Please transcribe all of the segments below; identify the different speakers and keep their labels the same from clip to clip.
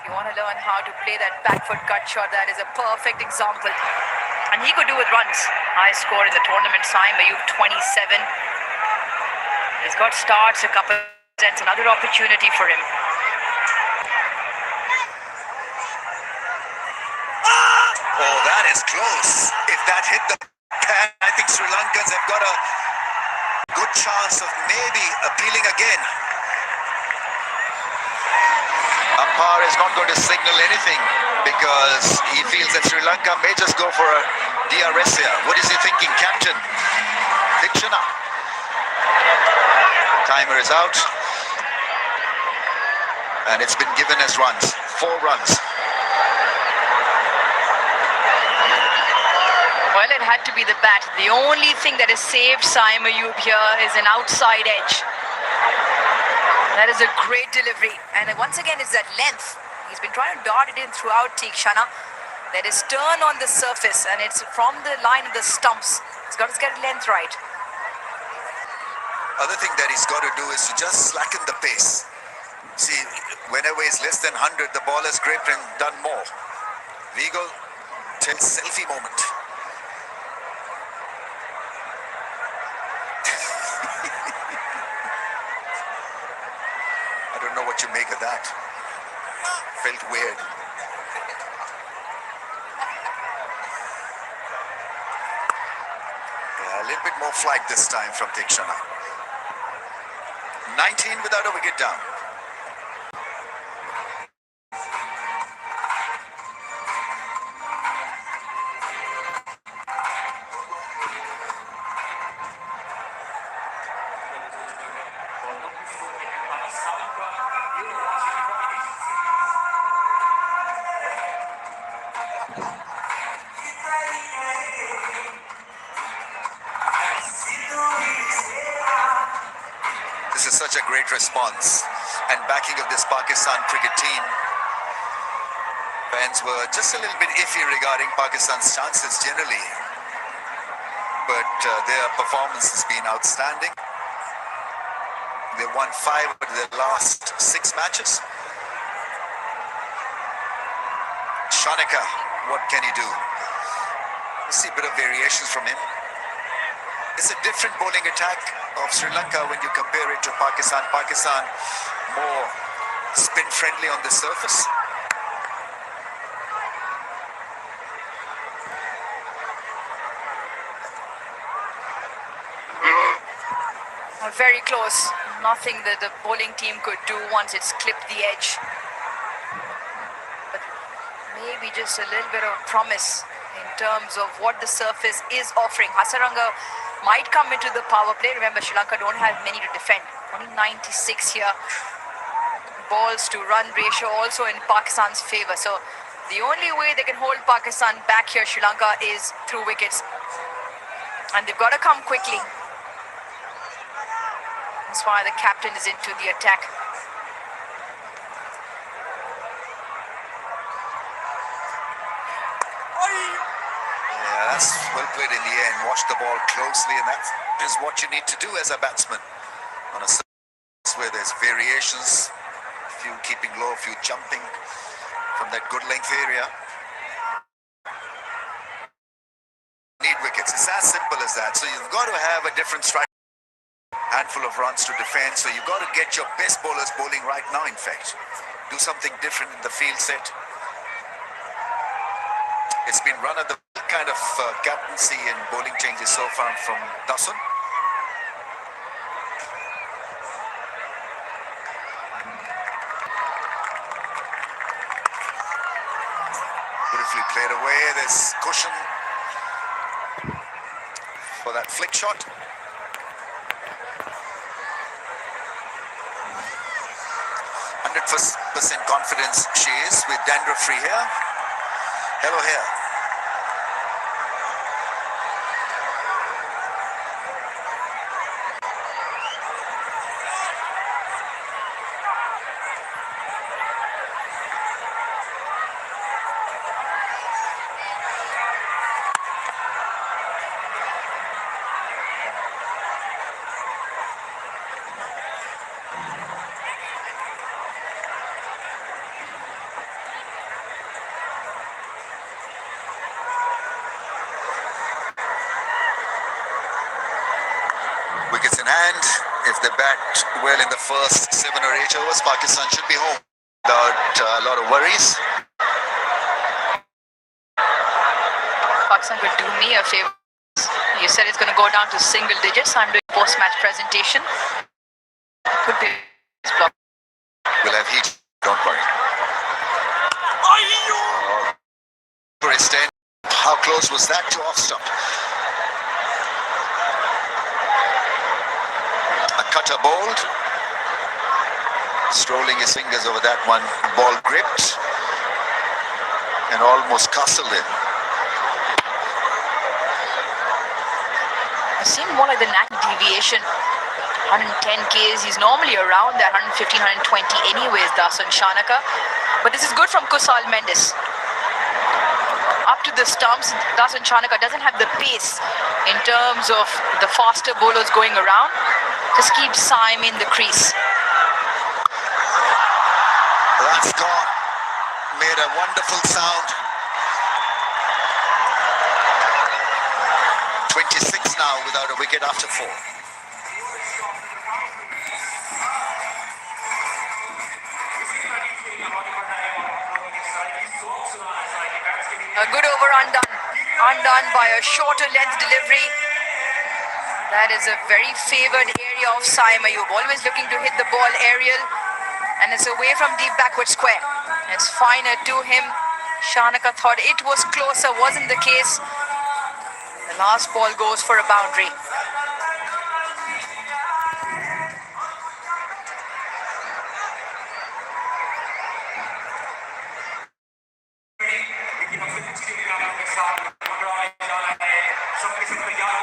Speaker 1: If you want to learn how to play that back foot cut shot, that is a perfect example. And he could do with runs. High score in the tournament, Saim Ayub 27. He's got starts, a couple of sets, another opportunity for him.
Speaker 2: Oh, that is close. If that hit the pan, I think Sri Lankans have got a good chance of maybe appealing again. Umpire is not going to signal anything because he feels that Sri Lanka may just go for a DRS here. What is he thinking, Captain? Dikshana. Timer is out. And it's been given as runs. 4 runs.
Speaker 1: Well, it had to be the bat. The only thing that has saved Saim Ayub here is an outside edge. That is a great delivery. And once again, it's that length. He's been trying to dart it in throughout Tikshana. That is turn on the surface, and it's from the line of the stumps. He's got to get length right.
Speaker 2: Other thing that he's got to do is to just slacken the pace. See, whenever he's less than 100, the ball has gripped and done more. Vigo, selfie moment. I don't know what you make of that. Felt weird. Yeah, a little bit more flight this time from Tikshana. 19 without a wicket down. This is such a great response and backing of this Pakistan cricket team. Fans were just a little bit iffy regarding Pakistan's chances generally, but their performance has been outstanding. They won 5 of their last 6 matches. Shanika, what can he do? You see a bit of variations from him. It's a different bowling attack of Sri Lanka when you compare it to Pakistan. Pakistan more spin friendly on the surface.
Speaker 1: Very close. Nothing that the bowling team could do once it's clipped the edge. But maybe just a little bit of promise in terms of what the surface is offering. Hasaranga might come into the power play. Remember, Sri Lanka don't have many to defend. Only 96 here. Balls to run ratio also in Pakistan's favor. So the only way they can hold Pakistan back here, Sri Lanka, is through wickets. And they've got to come quickly. That's why the captain is into the attack.
Speaker 2: Yeah, that's well played in the end. Watch the ball closely, and that is what you need to do as a batsman on a surface where there's variations, a few keeping low, a few jumping from that good length area. Need wickets. It's as simple as that. So you've got to have a different strike. Handful of runs to defend, so you've got to get your best bowlers bowling right now. In fact, do something different in the field set. It's been run at the kind of captaincy and bowling changes so far from Dasun. Beautifully played away. There's cushion for that flick shot. 100% confidence she is with dandruff free hair. Hello hair. And if they bat well in the first 7 or 8 overs, Pakistan should be home without a lot of worries.
Speaker 1: Pakistan could do me a favor. You said it's going to go down to single digits. I'm doing post-match presentation. Could be block.
Speaker 2: We'll have heat, don't worry. For his 10. How close was that to off stump? A cutter bowled. Strolling his fingers over that one. Ball gripped. And almost castled in.
Speaker 1: It seemed more like the knack deviation. 110 Ks. He's normally around that 115, 120 anyways, Dasun Shanaka. But this is good from Kusal Mendes. Up to the stumps, Dasun Shanaka doesn't have the pace in terms of the faster bowlers going around. Just keeps Saim in the crease.
Speaker 2: That's gone. Made a wonderful sound. 26 now without a wicket after 4.
Speaker 1: A good over undone. Undone by a shorter length delivery. That is a very favoured area of Saim Ayub. Always looking to hit the ball aerial. And it's away from deep backward square. It's finer to him. Shanaka thought it was closer. Wasn't the case. The last ball goes for a boundary.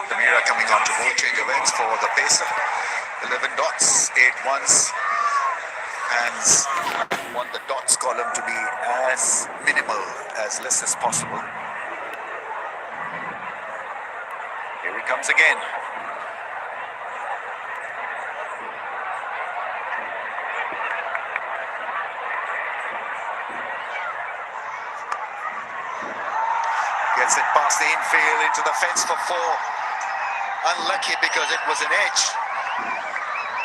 Speaker 2: Amira coming on to bowl change events for the pacer. 11 dots, 8 ones. Hands want the dots column to be as minimal, as less as possible. Here he comes again. Gets it past the infield into the fence for 4. Unlucky because it was an edge.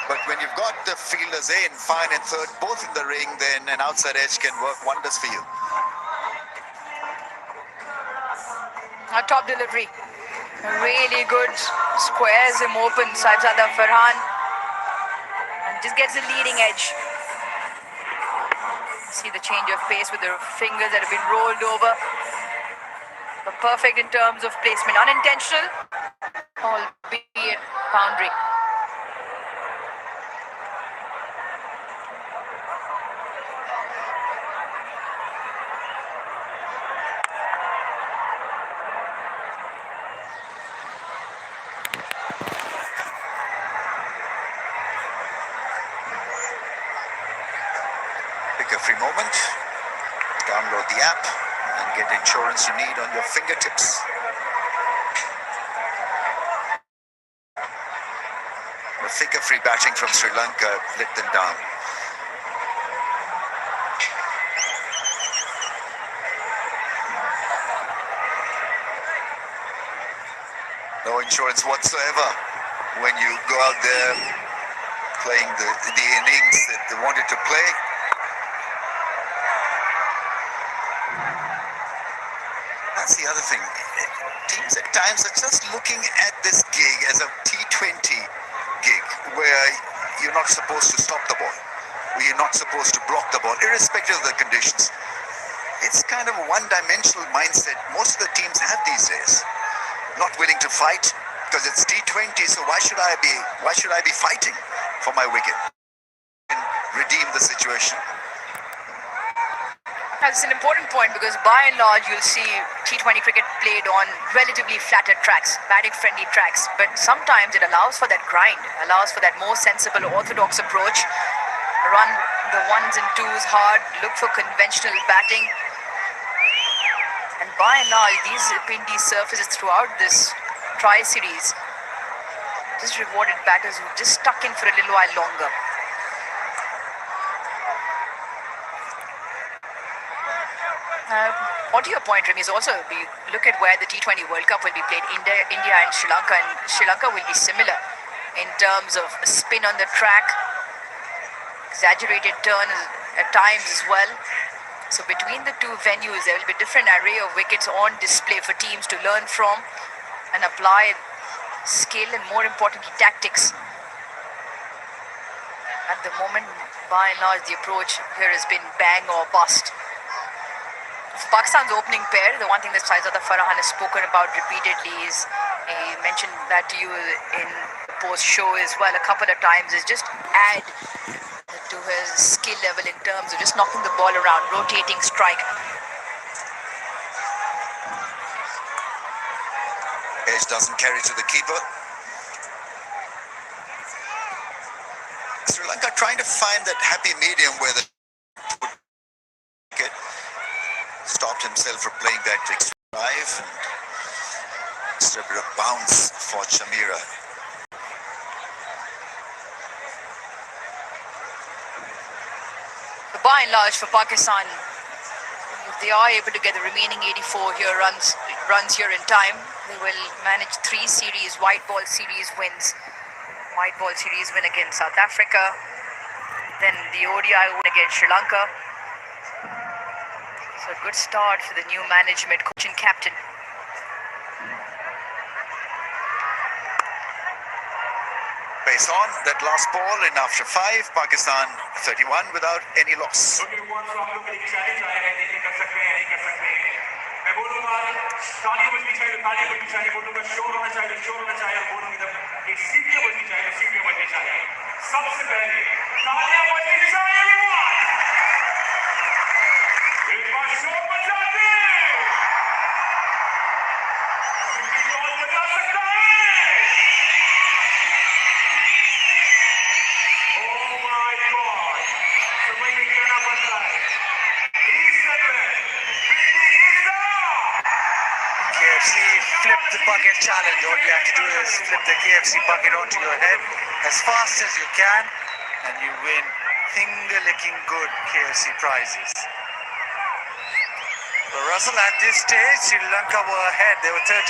Speaker 2: But when you've got the fielders in, fine and third, both in the ring, then an outside edge can work wonders for you.
Speaker 1: A top delivery. Really good. Squares him open, Saibzada Farhan. And just gets the leading edge. See the change of pace with the fingers that have been rolled over. But perfect in terms of placement. Unintentional, albeit boundary.
Speaker 2: Pick a free moment, download the app and get insurance you need on your fingertips. The figure-free batting from Sri Lanka let them down. No insurance whatsoever when you go out there playing the innings that they wanted to play. That's the other thing. Teams at times are just looking at this gig as a T20 gig where you're not supposed to stop the ball, where you're not supposed to block the ball, irrespective of the conditions. It's kind of a one-dimensional mindset most of the teams have these days. Not willing to fight because it's T20, so why should I be fighting for my wicket and redeem the situation?
Speaker 1: That's an important point because by and large you'll see T20 cricket played on relatively flatter tracks, batting-friendly tracks, but sometimes it allows for that grind, allows for that more sensible, orthodox approach. Run the ones and twos hard, look for conventional batting. And by and large, these Pindi surfaces throughout this tri-series just rewarded batters who just stuck in for a little while longer. On to your point, Remy, is also look at where the T20 World Cup will be played. India and Sri Lanka will be similar. in terms of spin on the track, exaggerated turn at times as well. So between the two venues, there will be a different array of wickets on display for teams to learn from and apply skill and, more importantly, tactics. At the moment, by and large, the approach here has been bang or bust. For Pakistan's opening pair, the one thing that Saizada Farhan has spoken about repeatedly is, he mentioned that to you in the post-show as well a couple of times, is just add to his skill level in terms of just knocking the ball around, rotating strike.
Speaker 2: Edge doesn't carry to the keeper. Sri Lanka trying to find that happy medium where the wicket stopped himself from playing that extra drive, and just a bit of bounce for Chamira.
Speaker 1: By and large, for Pakistan, if they are able to get the remaining 84 here runs here in time, they will manage 3 series, white ball series wins. White ball series win against South Africa, then the ODI win against Sri Lanka. So a good start for the new management coach and captain.
Speaker 2: Base on, that last ball in after 5, Pakistan 31 without any loss. KFC flip the bucket challenge. All you have to do is flip the KFC bucket onto your head as fast as you can, and you win finger-licking good KFC prizes. Well, Russell, at this stage, Sri Lanka were ahead. They were 39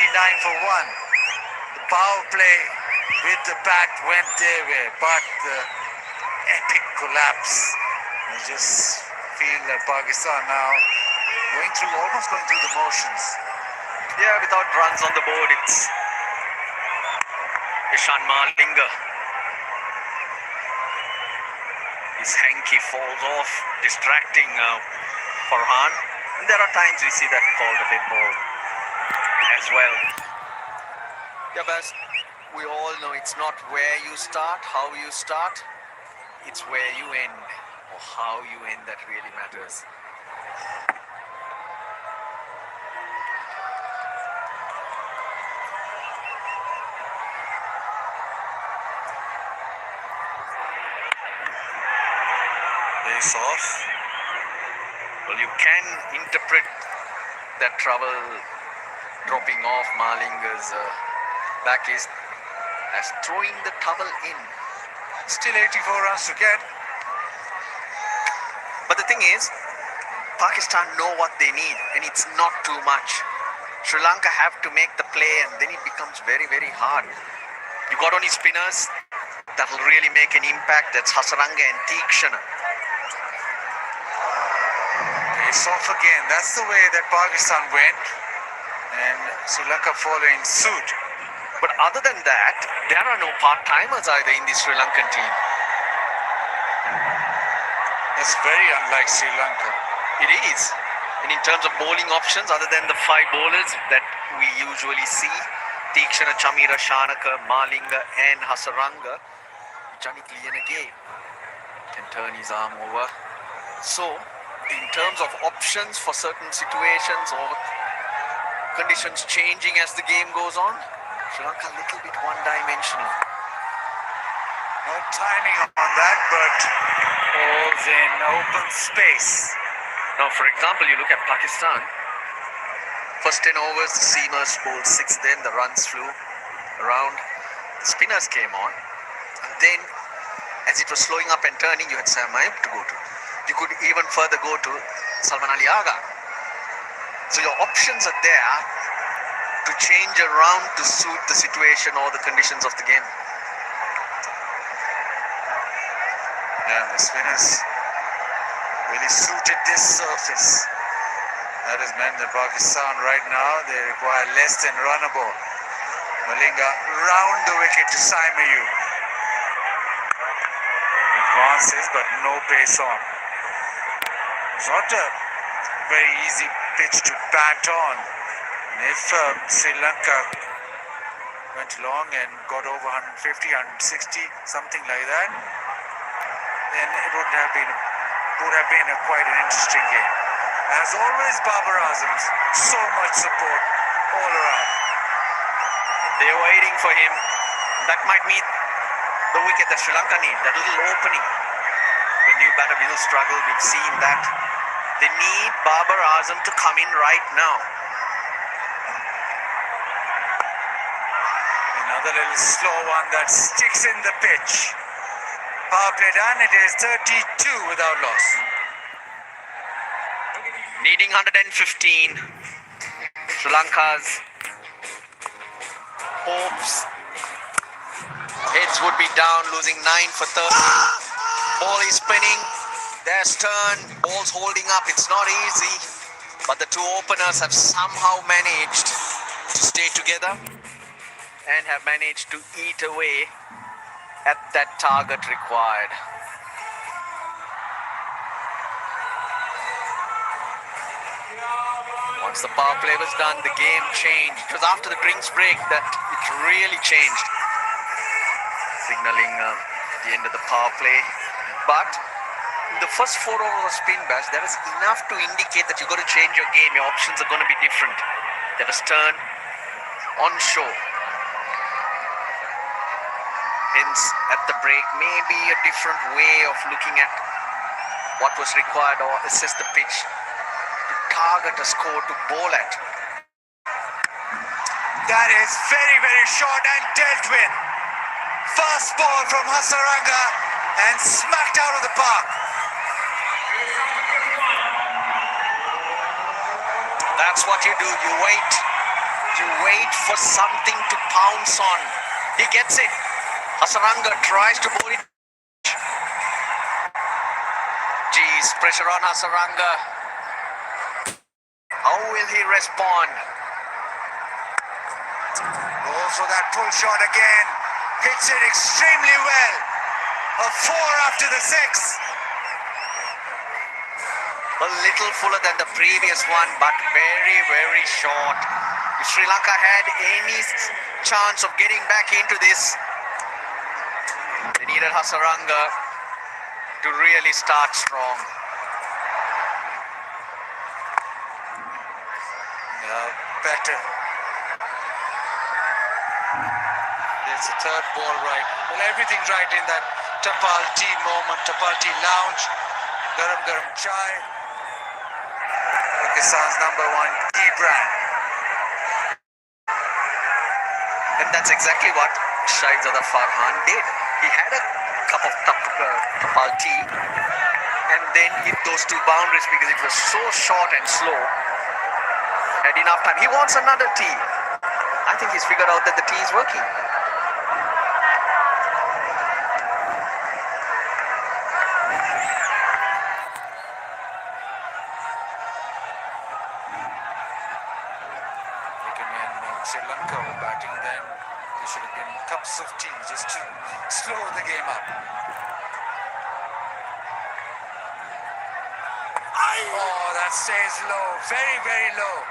Speaker 2: for 1. The power play with the bat went their way, but the epic collapse. You just feel that Pakistan now almost going through the motions.
Speaker 3: Yeah, without runs on the board, it's Ishan Malinga. His hanky falls off, distracting Farhan. And there are times we see that called a bit ball as well.
Speaker 4: Yeah, but we all know it's not where you start, how you start. It's where you end, or how you end, that really matters.
Speaker 3: Face off. Well, you can interpret that trouble dropping off Malinga's back is as throwing the towel in.
Speaker 2: Still 84 runs to get.
Speaker 4: But the thing is, Pakistan know what they need, and it's not too much. Sri Lanka have to make the play, and then it becomes very, very hard. You got only spinners that will really make an impact. That's Hasaranga and Teekshana.
Speaker 2: It's off again. That's the way that Pakistan went, and Sri Lanka following suit.
Speaker 4: But other than that, there are no part-timers either in the Sri Lankan team.
Speaker 2: That's very unlike Sri Lanka.
Speaker 4: It is. And in terms of bowling options, other than the 5 bowlers that we usually see, Teekshana, Chamira, Shanaka, Malinga and Hasaranga, Janik Liyanage can turn his arm over. So, in terms of options for certain situations or conditions changing as the game goes on, Sri Lanka a little bit one-dimensional.
Speaker 2: No timing on that, but balls in open space.
Speaker 3: Now, for example, you look at Pakistan.
Speaker 4: First 10 overs, the seamers bowled 6, then the runs flew around. The spinners came on. And then, as it was slowing up and turning, you had Sam Ayub to go to. You could even further go to Salman Ali Agha. So your options are there to change around to suit the situation or the conditions of the game.
Speaker 2: Yeah, the spinners really suited this surface. That has meant that Pakistan right now, they require less than run a ball. Malinga round the wicket to Saimayu. Advances, but no pace on. It's not a very easy pitch to bat on. And if Sri Lanka went long and got over 150, 160, something like that, then it would have been quite an interesting game. As always, Babar Azam, so much support all around.
Speaker 4: They're waiting for him. That might mean the wicket that Sri Lanka need, that little opening. The new batter will struggle. We've seen that. They need Babar Azam to come in right now.
Speaker 2: Another little slow one that sticks in the pitch. Power play done. It is 32 without loss.
Speaker 4: Needing 115. Sri Lanka's hopes. Heads would be down, losing 9 for 30. Ball is spinning. There's turn. Ball's holding up. It's not easy. But the two openers have somehow managed to stay together and have managed to eat away at that target required. Once the power play was done, the game changed. It was after the drinks break that it really changed, signaling the end of the power play. But in the first 4 overs of spin bash, there was enough to indicate that you've got to change your game. Your options are going to be different. There was turn on show. Hence, at the break, maybe a different way of looking at what was required or assess the pitch to target a score to bowl at.
Speaker 2: That is very, very short and dealt with. Fast ball from Hasaranga and smacked out of the park.
Speaker 4: That's what you do. You wait. You wait for something to pounce on. He gets it. Hasaranga tries to bowl it. Geez, pressure on Hasaranga. How will he respond?
Speaker 2: Oh, so that pull shot again. Hits it extremely well. A 4 after the 6.
Speaker 4: A little fuller than the previous one, but very, very short. If Sri Lanka had any chance of getting back into this, they needed Hasaranga to really start strong.
Speaker 2: Better. There's a third ball right. Well, everything's right in that Tapal tea moment, Tapal tea lounge. Garam garam chai. Pakistan's #1 tea brand.
Speaker 4: And that's exactly what Shahid Farhan did. He had a cup of Tapal tea and then hit those 2 boundaries because it was so short and slow. Had enough time. He wants another tea. I think he's figured out that the tea is working.
Speaker 2: When Sri Lanka were batting, then there should have been cups of tea just to slow the game up. Oh, that stays low. Very, very low.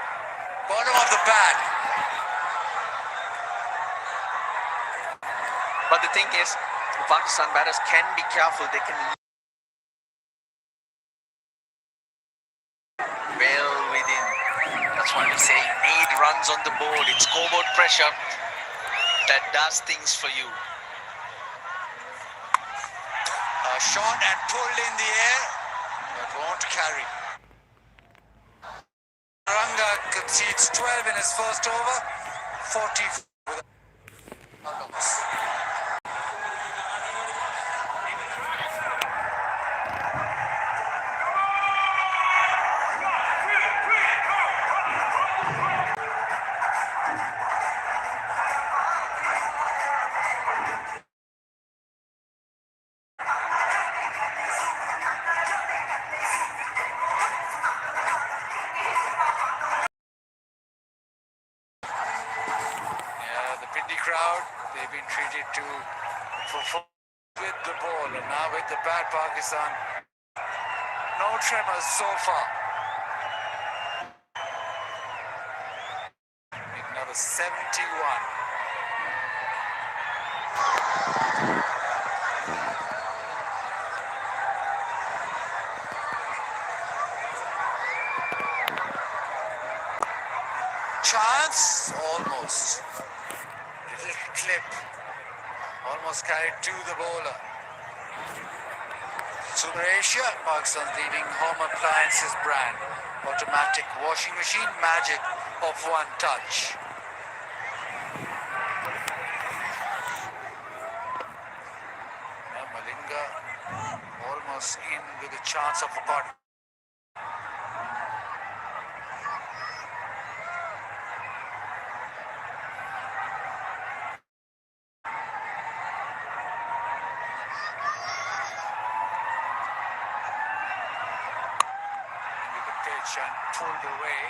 Speaker 2: Bottom of the bat.
Speaker 4: But the thing is, the Pakistan batters can be careful. They can well within. That's why we say you need runs on the board. It's scoreboard pressure that does things for you.
Speaker 2: Shot and pulled in the air, but won't carry. Ranga concedes 12 in his first over, 40 without loss.
Speaker 5: treated to perform with the ball, and now with the bat, Pakistan, no tremors so far. Big number 71. Chance, almost. Little clip, almost carried to the bowler. Super Asia, Pakistan's leading home appliances brand. Automatic washing machine, magic of one touch. Now Malinga almost in with a chance of a pot. And pulled away.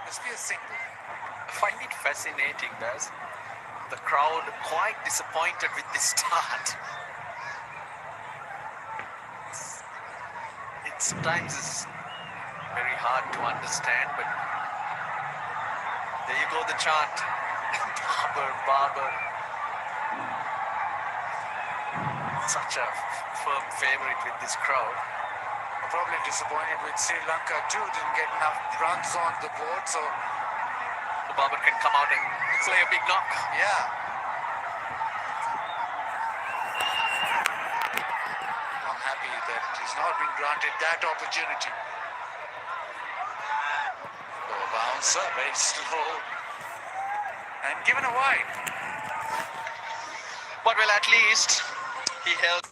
Speaker 5: Must be a single.
Speaker 4: I find it fascinating, Baz. The crowd quite disappointed with this start. It sometimes is very hard to understand, but there you go, the chant. Barber, Barber. Such a firm favorite with this crowd.
Speaker 5: Probably disappointed with Sri Lanka too. Didn't get enough runs on the board, so
Speaker 4: Barber can come out and play a big knock.
Speaker 5: yeah. I'm happy that he's not been granted that opportunity. Oh, bouncer, very slow, and given a wide.
Speaker 4: But well, at least he held.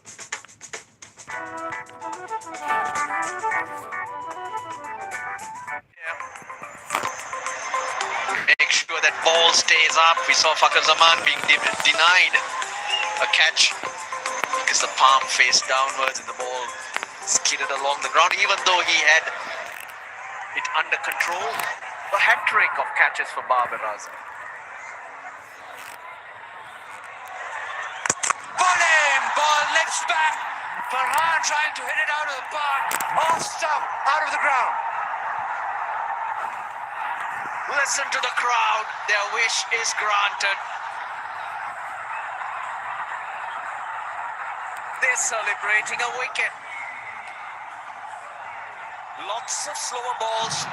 Speaker 4: Make sure that ball stays up. We saw Fakhar Zaman being denied a catch because the palm faced downwards and the ball skidded along the ground, even though he had it under control. A hat trick of catches for Babar Azam.
Speaker 5: Ball lifts back. Farhan trying to hit it out of the park. Off stump, out of the ground.
Speaker 4: Listen to the crowd. Their wish is granted. They're celebrating a wicket. Lots of slower balls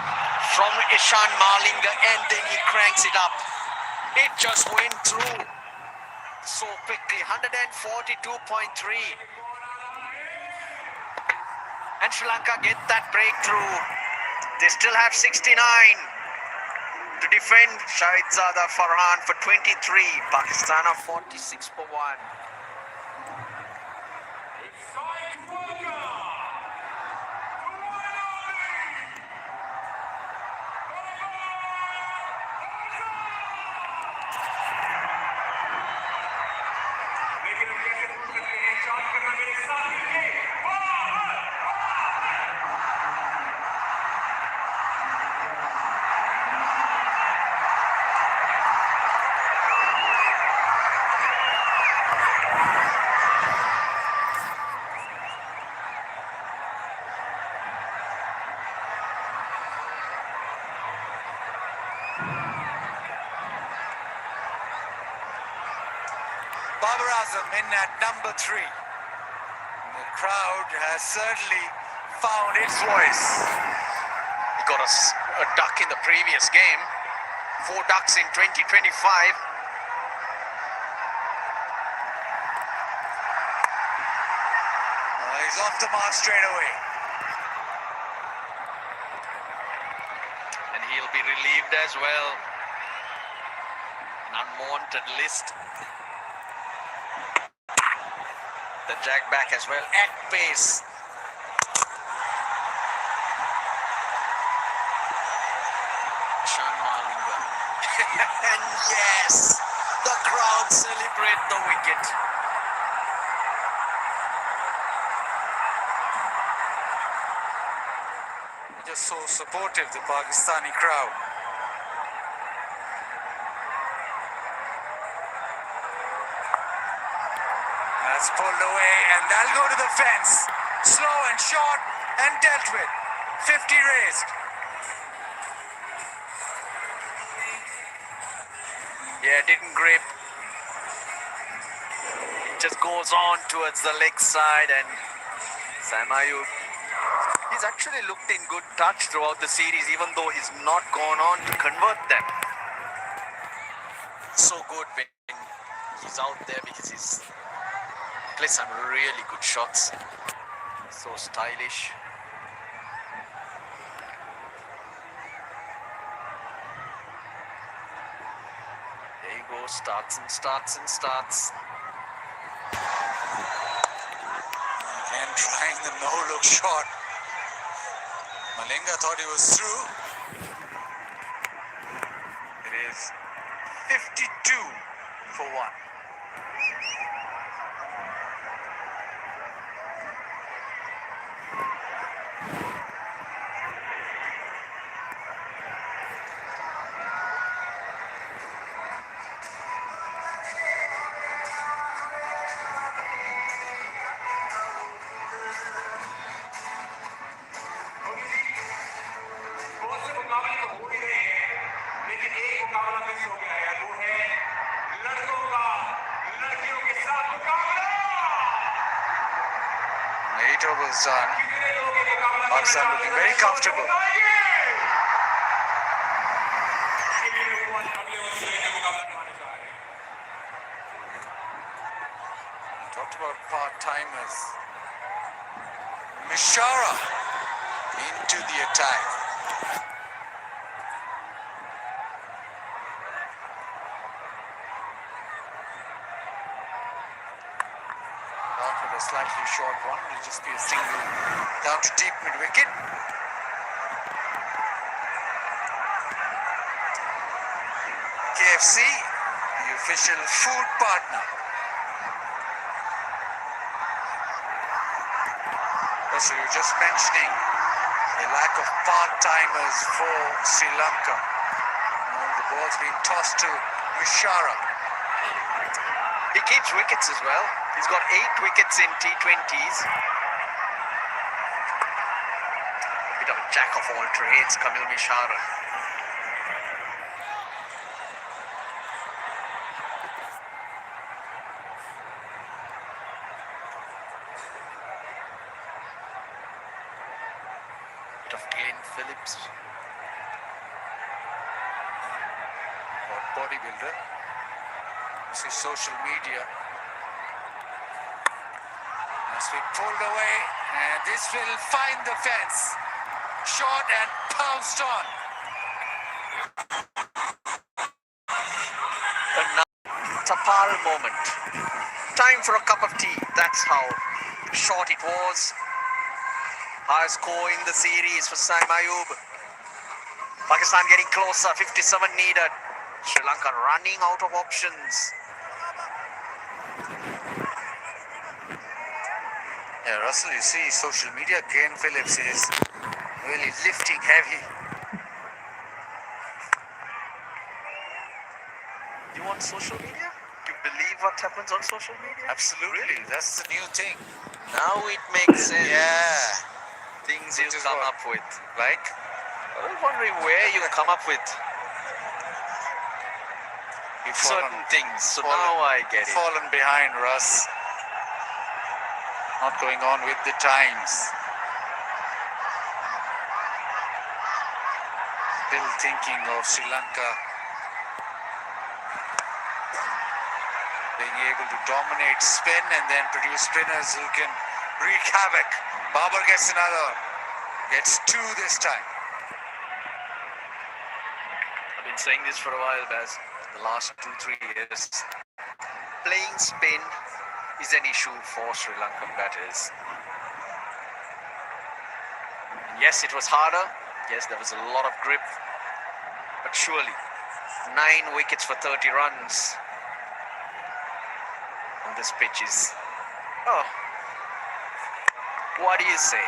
Speaker 4: from Ishan Malinga, and then he cranks it up. It just went through so quickly. 142.3. And Sri Lanka get that breakthrough. They still have 69 to defend. Shahizada Farhan for 23. Pakistan are 46 for 1.
Speaker 5: Babar Azam in at number 3. The crowd has certainly found its voice.
Speaker 4: He got a duck in the previous game. 4 ducks in 2025.
Speaker 5: He's off the mark straight away.
Speaker 4: And he'll be relieved as well. An unwanted list. The jack back as well at pace. Ishan Malinga. And yes, the crowd celebrate the wicket.
Speaker 5: Just so supportive, the Pakistani crowd. That's pulled away, and that'll go to the fence. Slow and short and dealt with. 50 raised.
Speaker 4: Yeah, didn't grip. It just goes on towards the leg side, and Sam Ayub, he's actually looked in good touch throughout the series, even though he's not gone on to convert them. So good when he's out there because he's plays some really good shots. So stylish. There you go, starts and starts and starts.
Speaker 5: And trying the no-look shot. Malinga thought he was through.
Speaker 4: It is 52 for 1.
Speaker 5: Eight overs done. Pakistan looking very comfortable. Talked about part-timers. Mishara into the attack. Out with a slightly short one. It'll just be a single down to deep mid-wicket. KFC, the official food partner. So you're just mentioning the lack of part-timers for Sri Lanka. The ball's being tossed to Mishara.
Speaker 4: He keeps wickets as well. He's got 8 wickets in T20s. A bit of a jack of all trades, Kamil Mishara. Bit of Glenn Phillips.
Speaker 5: Or bodybuilder. This is social media. As we pulled away, and this will find the fence. Short and pounced on.
Speaker 4: Tapal moment. Time for a cup of tea. That's how short it was. Highest score in the series for Sam Ayub. Pakistan getting closer. 57 needed. Sri Lanka running out of options.
Speaker 5: Yeah, Russell, you see social media, Glenn Phillips is really lifting heavy.
Speaker 4: You want social media? You believe what happens on social media?
Speaker 5: Absolutely,
Speaker 4: Really?
Speaker 5: that's the new thing.
Speaker 4: Now it makes sense.
Speaker 5: Yeah.
Speaker 4: Things
Speaker 5: Which
Speaker 4: you
Speaker 5: is
Speaker 4: come
Speaker 5: what?
Speaker 4: up with.
Speaker 5: Like?
Speaker 4: I was wondering where you come up with
Speaker 5: You've
Speaker 4: certain things. So now I get it.
Speaker 5: Fallen behind, Russ. Not going on with the times. Still thinking of Sri Lanka being able to dominate spin and then produce spinners who can wreak havoc. Babar gets another. Gets 2 this time.
Speaker 4: I've been saying this for a while, Baz. The last 2-3 years. Playing spin is an issue for Sri Lankan batters. Yes, it was harder. Yes, there was a lot of grip. But surely, 9 wickets for 30 runs on this pitch is... Oh, what do you say?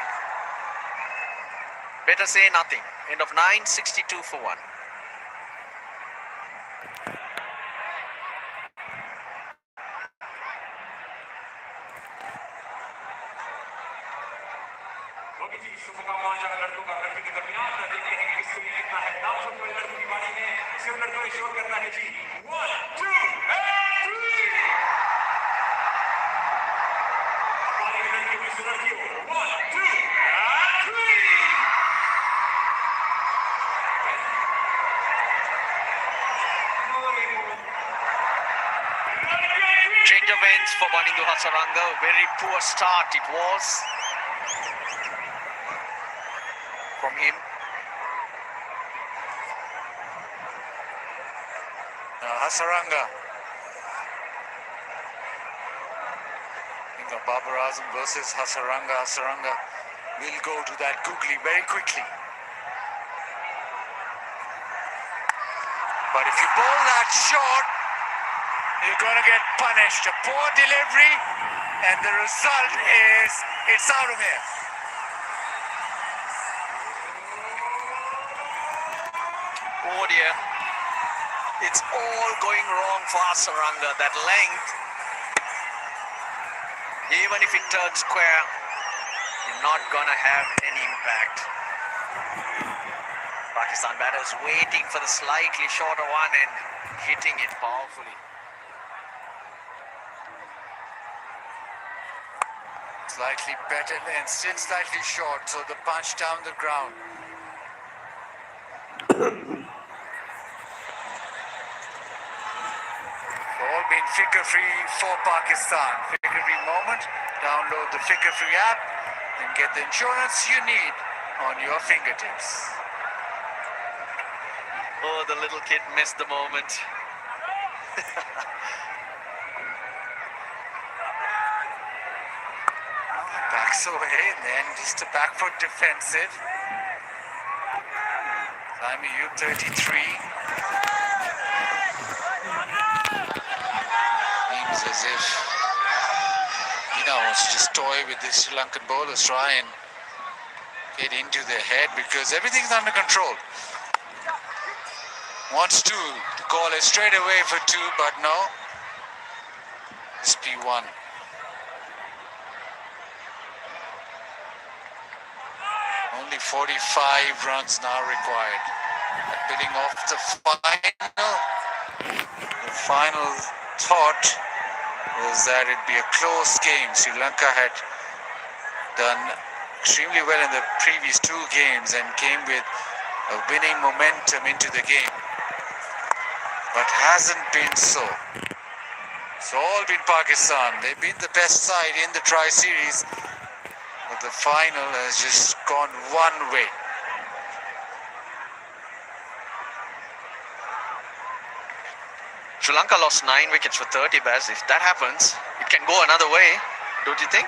Speaker 4: Better say nothing. End of 9, 62 for 1.
Speaker 5: लड़कों का करने के दरमियान देखते हैं कि किस कितना है दाम सब बड़े लड़कों की बारी में सिर्फ लड़कों ने शोर करना है जी 1 2 and 3 हमारे लड़के की लड़कियों 1 2 and 3
Speaker 4: Change of ends for Banindu Hasaranga. Very poor start it was from him.
Speaker 5: Hasaranga. Babar Azam versus Hasaranga. Hasaranga will go to that googly very quickly. But if you bowl that short, you're going to get punished. A poor delivery, and the result is it's out of here.
Speaker 4: Oh dear. It's all going wrong for Hasaranga. That length, even if it turns square, you're not going to have any impact. Pakistan batters waiting for the slightly shorter one and hitting it powerfully.
Speaker 5: Slightly better and still slightly short, so the punch down the ground. All been figure-free for Pakistan. Figure-free moment. Download the figure-free app and get the insurance you need on your fingertips.
Speaker 4: Oh, the little kid missed the moment.
Speaker 5: Backs away and then just a back foot defensive. Time Ayub 33. Seems as if wants to just toy with the Sri Lankan bowlers, try and get into their head because everything's under control. Wants to call it straight away for 2, but no. It's P1. Only 45 runs now required. Bidding off the final. The final thought was that it'd be a close game. Sri Lanka had done extremely well in the previous 2 games and came with a winning momentum into the game. But hasn't been so. It's all been Pakistan. They've been the best side in the Tri-Series. But the final has just gone one way.
Speaker 4: Sri Lanka lost 9 wickets for 30, Baz. If that happens, it can go another way, don't you think?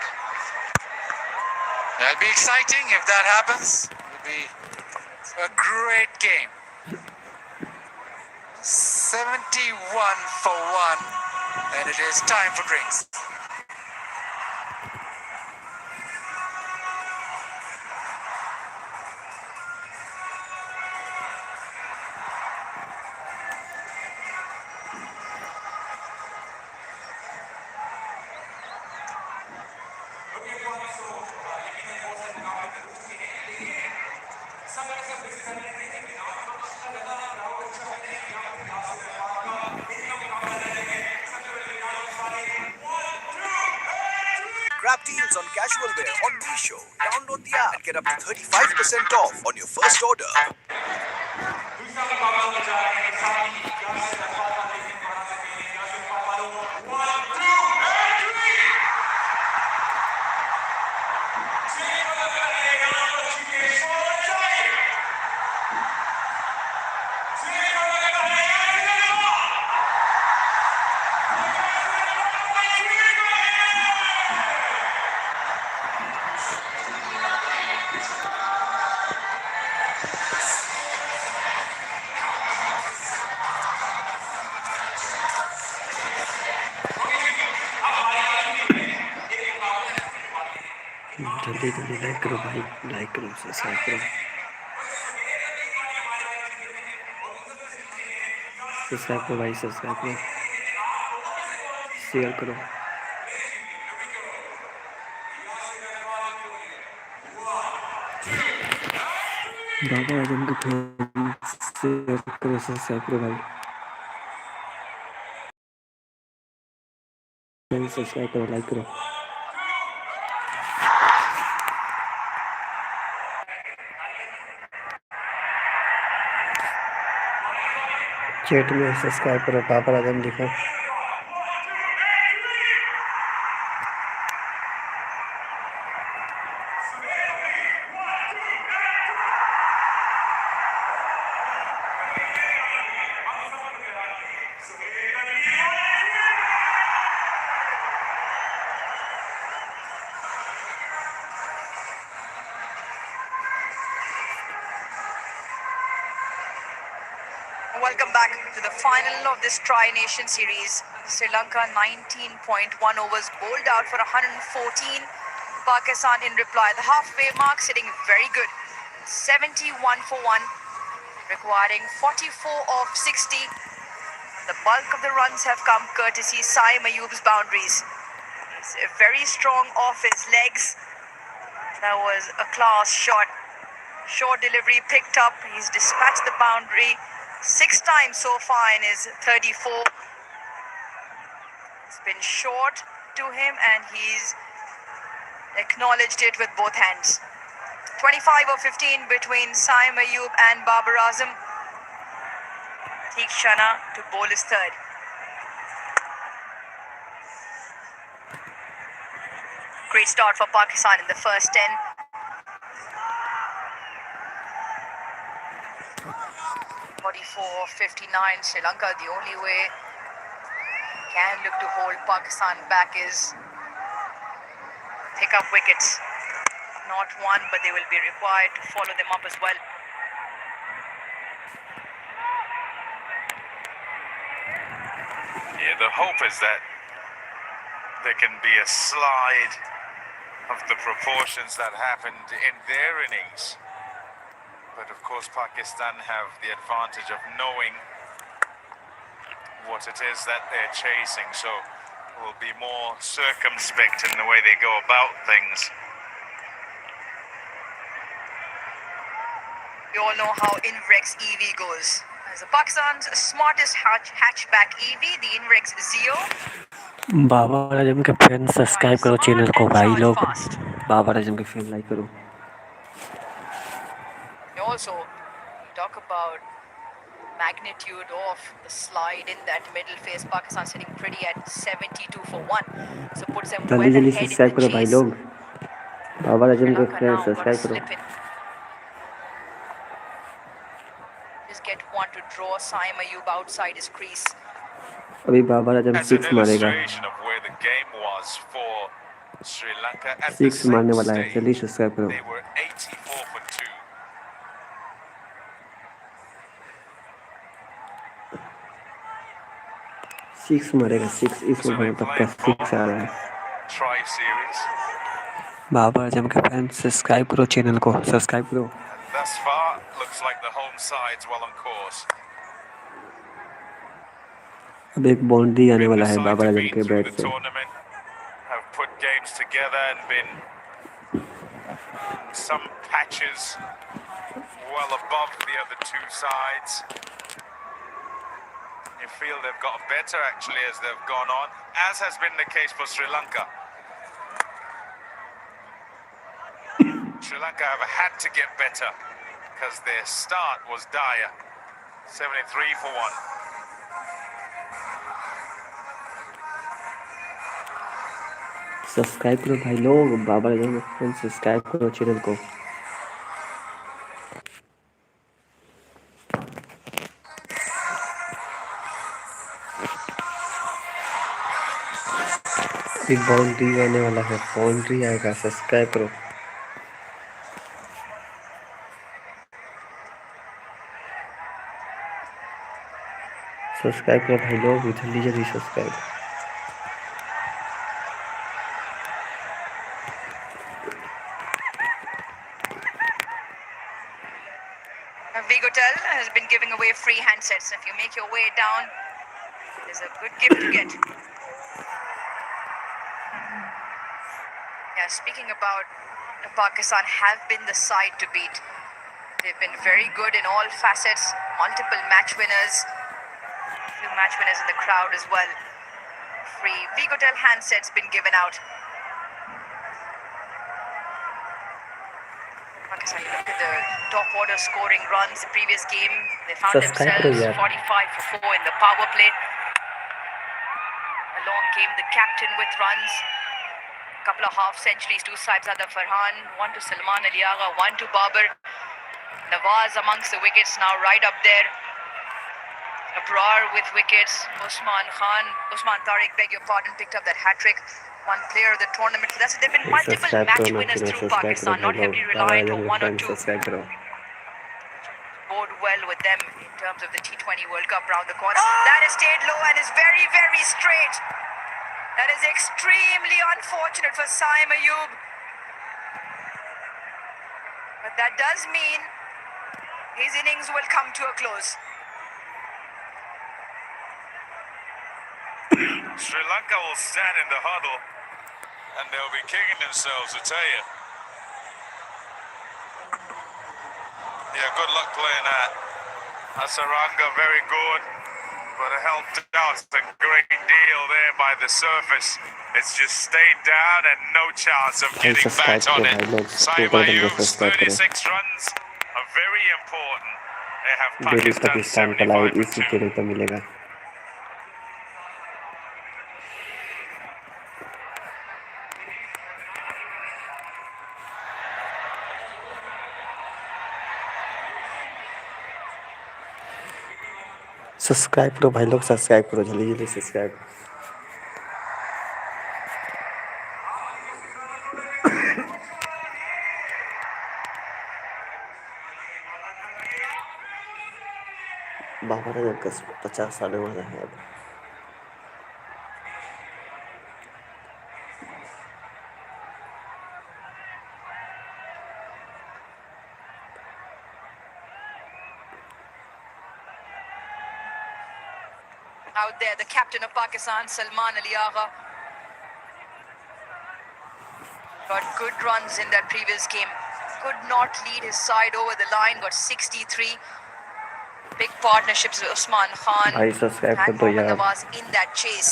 Speaker 5: That'll be exciting if that happens. It'll be a great game. 71 for 1, and it is time for drinks.
Speaker 6: Grab deals on casual wear on Meesho. Download the app and get up to 35% off on your first order.
Speaker 7: जल्दी जल्दी like करो भाई, like करो, subscribe करो, subscribe करो भाई, subscribe करो, share करो. बाबा आजम के फैन शेयर करो सब्सक्राइब करो भाई सब्सक्राइब करो लाइक करो चैट में सब्सक्राइब करो बाबा आजम लिखो
Speaker 1: Welcome back to the final of this Tri-Nation Series. Sri Lanka 19.1 overs bowled out for 114. Pakistan in reply. The halfway mark sitting very good. 71 for 1, requiring 44 of 60. The bulk of the runs have come courtesy Saim Ayub's boundaries. He's very strong off his legs. That was a class shot. Short delivery picked up. He's dispatched the boundary 6 times so far in his 34. It's been short to him and he's acknowledged it with both hands. 25 of 15 between Saim Ayub and Babar Azam. Shana to bowl his third. Great start for Pakistan in the first 10. (44-59) Sri Lanka, the only way can look to hold Pakistan back is pick up wickets. Not one, but they will be required to follow them up as well.
Speaker 8: Yeah, the hope is that there can be a slide of the proportions that happened in their innings. But of course, Pakistan have the advantage of knowing what it is that they're chasing, so will be more circumspect in the way they go about things.
Speaker 1: We all know how Invex EV goes. As Pakistan's smartest hatchback EV, the Invex Zio.
Speaker 7: बाबा आजम के fan subscribe करो channel को भाई लोग बाबा आजम के fan like करो
Speaker 1: Also, talk about magnitude of the slide in that middle phase. Pakistan sitting pretty at 72 for 1. So puts them well
Speaker 7: जल्दी
Speaker 1: ahead in
Speaker 7: subscribe
Speaker 1: the
Speaker 7: करो भाई
Speaker 1: chase.
Speaker 7: लोग बाबा
Speaker 1: Sri
Speaker 7: आजम के
Speaker 1: Lanka
Speaker 7: fan
Speaker 1: now got a
Speaker 7: subscribe करो
Speaker 1: slip in. Just get one to draw Saim Ayub outside his crease.
Speaker 7: अभी बाबा आजम
Speaker 8: As an
Speaker 7: 6 मारेगा
Speaker 8: illustration of where the game was for Sri Lanka at the
Speaker 7: 6 मारने
Speaker 8: same
Speaker 7: वाला है जल्दी
Speaker 8: stage,
Speaker 7: subscribe करो
Speaker 8: they were 84 for 2.
Speaker 7: 6 मारेगा 6 इस
Speaker 8: So
Speaker 7: over
Speaker 8: they
Speaker 7: में पक्का
Speaker 8: played
Speaker 7: 6 आ
Speaker 8: both
Speaker 7: रहा है
Speaker 8: tri-series.
Speaker 7: बाबा आजम के फैन सब्सक्राइब करो चैनल को सब्सक्राइब करो
Speaker 8: And thus far, looks like the home side's well on course.
Speaker 7: अब एक बाउंड्री आने
Speaker 8: Been
Speaker 7: वाला
Speaker 8: the
Speaker 7: है
Speaker 8: side
Speaker 7: Baba
Speaker 8: to
Speaker 7: Azam
Speaker 8: beat
Speaker 7: के
Speaker 8: through
Speaker 7: बैट
Speaker 8: the
Speaker 7: से
Speaker 8: tournament, have put games together and been some patches well above the other two sides. You feel they've got better actually as they've gone on, as has been the case for Sri Lanka. Sri Lanka have had to get better because their start was dire. 73 for 1.
Speaker 7: Subscribe करो भाई लोग बाबा आजम के fan subscribe करो channel को अभी boundary आने वाला है बाउंड्री आएगा सब्सक्राइब करो सब्सक्राइब करो भाई लोग जल्दी जल्दी subscribe
Speaker 1: Vigotel has been giving away free handsets. If you make your way down, there's a good gift to get. Yeah, speaking about Pakistan have been the side to beat. They've been very good in all facets, multiple match winners, few match winners in the crowd as well. Free Vigotel handsets been given out. Pakistan, look at the top order scoring runs. The previous game, they found
Speaker 7: subscribe करो
Speaker 1: themselves
Speaker 7: यार
Speaker 1: 45 for 4 in the power play. Along came the captain with runs. Couple of half centuries to Saibzada Farhan, one to Salman Ali Agha, one to Babar. Nawaz amongst the wickets now right up there. Abrar with wickets. Usman Tariq, beg your pardon, picked up that hat-trick. One player of the tournament. So there have been multiple
Speaker 7: subscribe
Speaker 1: match
Speaker 7: करो ना
Speaker 1: winners
Speaker 7: channel
Speaker 1: through
Speaker 7: subscribe करो
Speaker 1: Pakistan,
Speaker 7: भाई
Speaker 1: not
Speaker 7: लोग
Speaker 1: heavily
Speaker 7: Baba
Speaker 1: reliant
Speaker 7: Azam
Speaker 1: on
Speaker 7: के
Speaker 1: one or
Speaker 7: fans
Speaker 1: two.
Speaker 7: Subscribe करो
Speaker 1: Bode well with them in terms of the T20 World Cup round the corner. That has stayed low and is very, very straight. That is extremely unfortunate for Saim Ayub. But that does mean his innings will come to a close.
Speaker 8: Sri Lanka will stand in the huddle and they'll be kicking themselves, I tell you. Yeah, good luck playing that. Hasaranga, very good, but helped out a great deal there by the surface. It's just stayed down and no chance of
Speaker 7: भाई
Speaker 8: getting
Speaker 7: subscribe
Speaker 8: back
Speaker 7: करो
Speaker 8: on it.
Speaker 7: भाई लोग
Speaker 8: Saim
Speaker 7: total बन के
Speaker 8: Ayub's
Speaker 7: subscribe करो
Speaker 8: 36 runs are very important. They have
Speaker 7: daily
Speaker 8: Pakistan's
Speaker 7: Pakistan का live
Speaker 8: 75 for
Speaker 7: इसी
Speaker 8: 2.
Speaker 7: Channel पर मिलेगा सब्सक्राइब करो भाई लोग सब्सक्राइब करो जल्दी जल्दी सब्सक्राइब बाबा आजम का 50 साल हुआ है अब
Speaker 1: Out there, the captain of Pakistan, Salman Ali Agha, got good runs in that previous game. Could not lead his side over the line, got 63. Big partnerships with Usman Khan
Speaker 7: भाई subscribe कर
Speaker 1: and
Speaker 7: दो
Speaker 1: Mohammad
Speaker 7: यार
Speaker 1: Nawaz in that chase.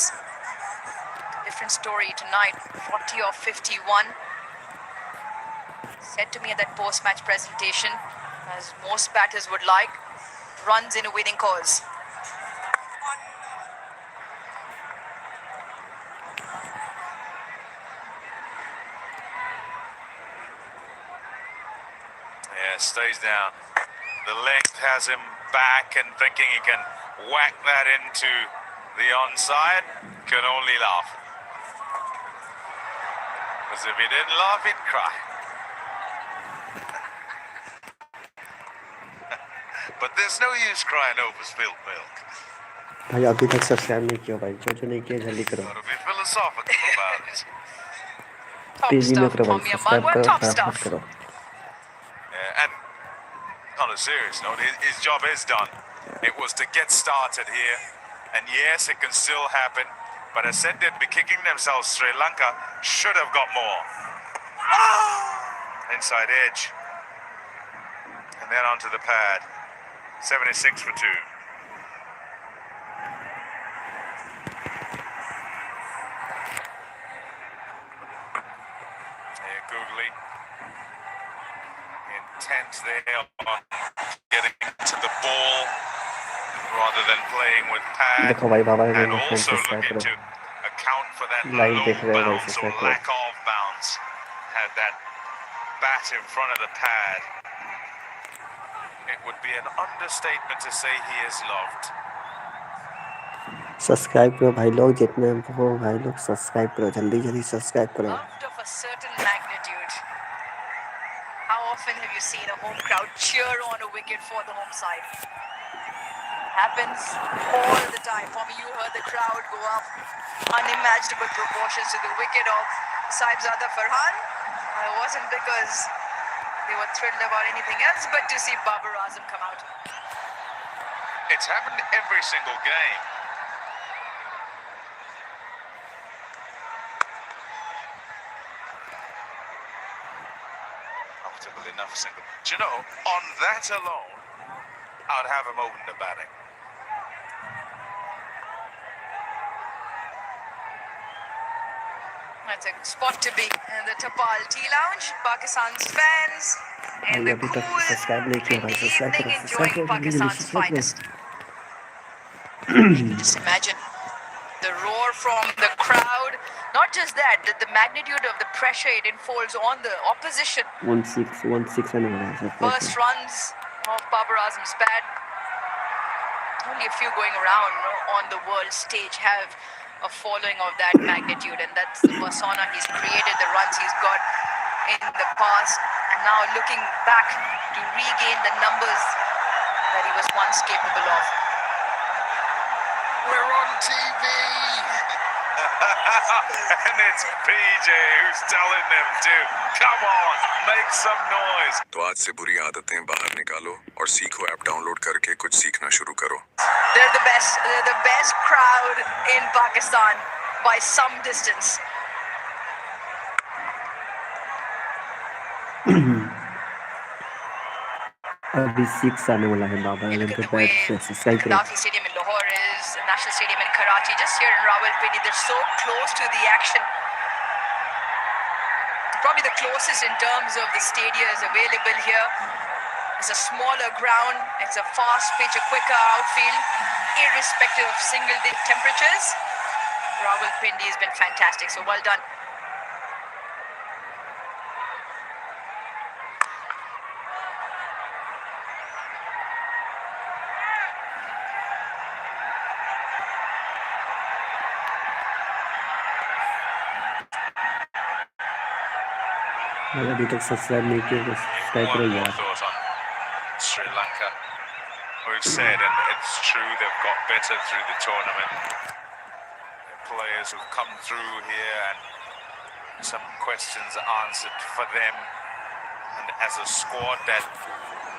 Speaker 1: Different story tonight, 40 or 51. Said to me at that post-match presentation, as most batters would like, runs in a winning cause.
Speaker 8: Yeah, stays down. The length has him back and thinking he can whack that into the onside. Can only laugh. Because if he didn't laugh, he'd cry. But there's no use crying over spilled milk.
Speaker 7: भाई अभी तक subscribe नहीं किया भाई जो नहीं किया जल्दी करो
Speaker 8: Got to be philosophical about it.
Speaker 1: Top
Speaker 7: तेजी में
Speaker 1: stuff,
Speaker 7: करो भाई
Speaker 1: Tommy
Speaker 7: सब्सक्राइब
Speaker 1: Amangwa,
Speaker 7: करो
Speaker 1: top
Speaker 7: फटाफट
Speaker 1: stuff.
Speaker 7: करो
Speaker 8: And on a serious note, his job is done. It was to get started here. And yes, it can still happen. But as said, they'd be kicking themselves. Sri Lanka should have got more. Inside edge. And then onto the pad. 76 for 2. Here, Googly. Intent there on getting to the ball rather than playing with pad.
Speaker 7: देखो भाई बाबा आजम
Speaker 8: And
Speaker 7: के fans
Speaker 8: also
Speaker 7: subscribe
Speaker 8: looking
Speaker 7: करो
Speaker 8: to account for that
Speaker 7: live
Speaker 8: low
Speaker 7: देख रहे हो भाई
Speaker 8: bounce or
Speaker 7: subscribe करो
Speaker 8: lack of bounce. Had that bat in front of the pad. It would be an understatement to say he is loved.
Speaker 7: Subscribe करो भाई लोग जितने हो भाई लोग सब्सक्राइब करो जल्दी जल्दी सब्सक्राइब करो
Speaker 1: Loved of a certain magnitude. How often have you seen a home crowd cheer on a wicket for the home side? Happens all the time. For me, you heard the crowd go up. Unimaginable proportions to the wicket of Saibzada Farhan. It wasn't because they were thrilled about anything else, but to see Babar Azam come out.
Speaker 8: It's happened every single game. Comfortable in enough single. Do you know, on that alone, I'd have him open the batting.
Speaker 1: That's a spot to be in the Tapal Tea Lounge. Pakistan's fans in
Speaker 7: भाई
Speaker 1: the
Speaker 7: अभी तक
Speaker 1: cool,
Speaker 7: subscribe नहीं किया भाई,
Speaker 1: windy
Speaker 7: subscribe
Speaker 1: evening
Speaker 7: करो, subscribe
Speaker 1: enjoying
Speaker 7: करो, जल्दी जल्दी
Speaker 1: Pakistan's
Speaker 7: सब्सक्राइब करो.
Speaker 1: finest. Just imagine the roar from the crowd. Not just that, the magnitude of the pressure it enfolds on the opposition.
Speaker 7: 1-6 आने वाला है सब कुछ.
Speaker 1: First runs of Babar Azam's bat. Only a few going around on the world stage have a following of that magnitude, and that's the persona he's created, the runs he's got in the past, and now looking back to regain the numbers that he was once capable of.
Speaker 8: We're on TV! And it's PJ who's telling them to come on, make some noise.
Speaker 6: तो आज से बुरी आदतें बाहर निकालो और सीखो app download करके कुछ सीखना शुरू करो.
Speaker 1: They're the best crowd in Pakistan by some distance.
Speaker 7: अभी 6 आने वाला है बाबर
Speaker 1: You
Speaker 7: आजम
Speaker 1: look
Speaker 7: के
Speaker 1: at the way
Speaker 7: बैट से. सब्सक्राइब करो.
Speaker 1: Gaddafi Stadium in Lahore is, National Stadium in Karachi, just here in Rawalpindi. They're so close to the action. Probably the closest in terms of the stadiums available here. It's a smaller ground. It's a fast pitch, a quicker outfield, irrespective of single-digit temperatures. Rawalpindi has been fantastic, so well done.
Speaker 7: अभी तक subscribe नहीं किया तो subscribe करो
Speaker 8: One more
Speaker 7: यार.
Speaker 8: thought on Sri Lanka. We've said, and it's true, they've got better through the tournament. Players who've come through here and some questions answered for them. And as a squad that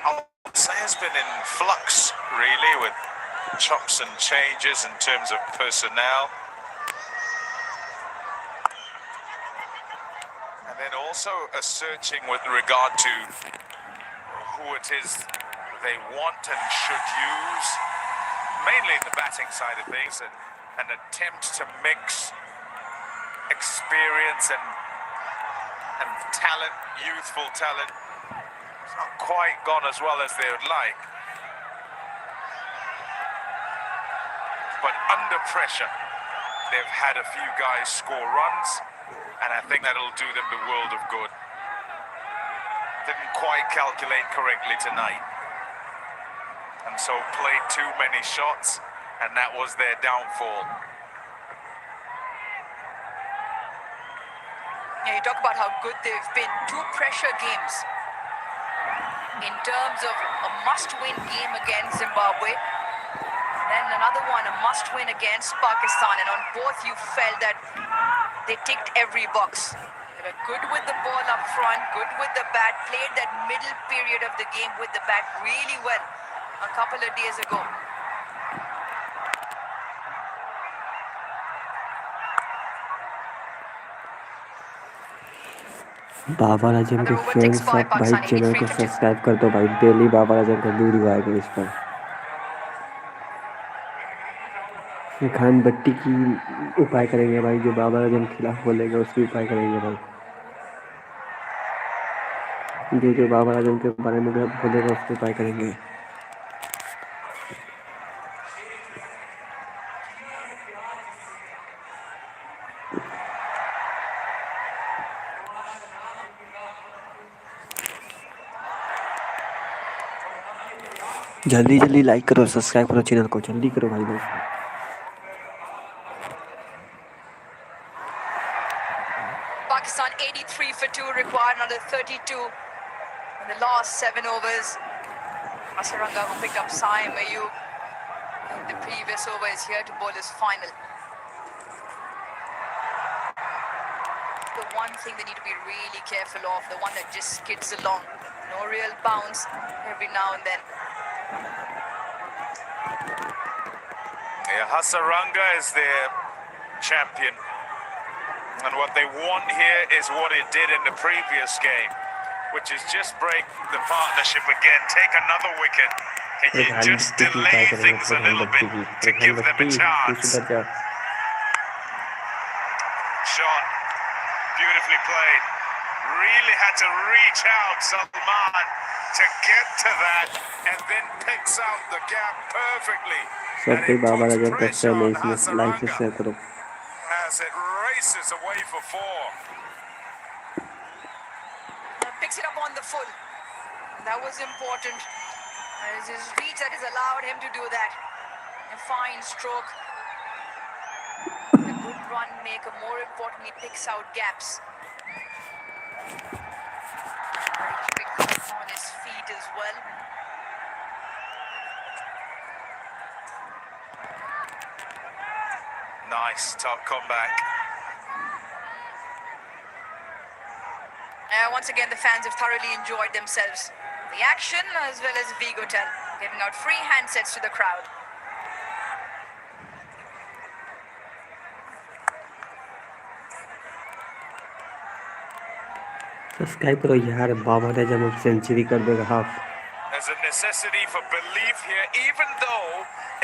Speaker 8: I would say has been in flux, really, with chops and changes in terms of personnel. And then also a searching with regard to who it is they want and should use, mainly in the batting side of things, and an attempt to mix experience and talent, youthful talent. It's not quite gone as well as they would like. But under pressure, they've had a few guys score runs, and I think that'll do them the world of good. Didn't quite calculate correctly tonight, and so played too many shots, and that was their downfall.
Speaker 1: Yeah, you talk about how good they've been. 2 pressure games in terms of a must-win game against Zimbabwe, and then another one, a must-win against Pakistan, and on both you felt that they ticked every box. They were good with the ball up front, good with the bat, played that middle period of the game with the bat really well a couple of days ago.
Speaker 7: Babar Azam के fans सब भाई channel को subscribe कर दो भाई. Daily Babar Azam का video आएगा इस पर. खान बट्टी की उपाय करेंगे भाई, जो बाबर आजम के खिलाफ बोलेगा उसकी उपाय करेंगे भाई. जो बाबर आजम के बारे में बोलेगा उसके उपाय करेंगे. जल्दी जल्दी लाइक करो, सब्सक्राइब करो चैनल को, जल्दी करो भाई लोग.
Speaker 1: Pakistan 83 for 2, required another 32 in the last 7 overs. Hasaranga, who picked up Saim Ayub in the previous over, is here to bowl his final. The one thing they need to be really careful of, the one that just skids along. No real bounce every now and then.
Speaker 8: Yeah, Hasaranga is their champion. And what they want here is what it did in the previous game. which is just break the partnership again, take another wicket. Can you just
Speaker 7: प्रधानमंत्री की
Speaker 8: delay
Speaker 7: try करेंगे,
Speaker 8: things a little
Speaker 7: प्रधानमंत्री
Speaker 8: bit
Speaker 7: की,
Speaker 8: to give them a
Speaker 7: प्रधानमंत्री तू
Speaker 8: chance?
Speaker 7: सुधर जा.
Speaker 8: Shot, beautifully played. Really had to reach out, Salman, to get to that, and then picks out the gap perfectly.
Speaker 7: सब
Speaker 8: And
Speaker 7: कोई
Speaker 8: it
Speaker 7: Baba
Speaker 8: puts
Speaker 7: आजम का
Speaker 8: pressure
Speaker 7: fan है,
Speaker 8: on
Speaker 7: इसमें like से
Speaker 8: Hasaranga
Speaker 7: शेयर करो.
Speaker 8: as it races away for 4.
Speaker 1: Picks it up on the full. That was important. It's his reach that has allowed him to do that. A fine stroke. A good run maker, more importantly, picks out gaps. Very quick on his feet as well.
Speaker 8: Nice top comeback.
Speaker 1: Once again, the fans have thoroughly enjoyed themselves. The action as well as Vigotel giving out free handsets to the crowd.
Speaker 7: Subscribe करो यार, बाबा आजम अब century कर देगा half.
Speaker 8: There's a necessity for belief here, even though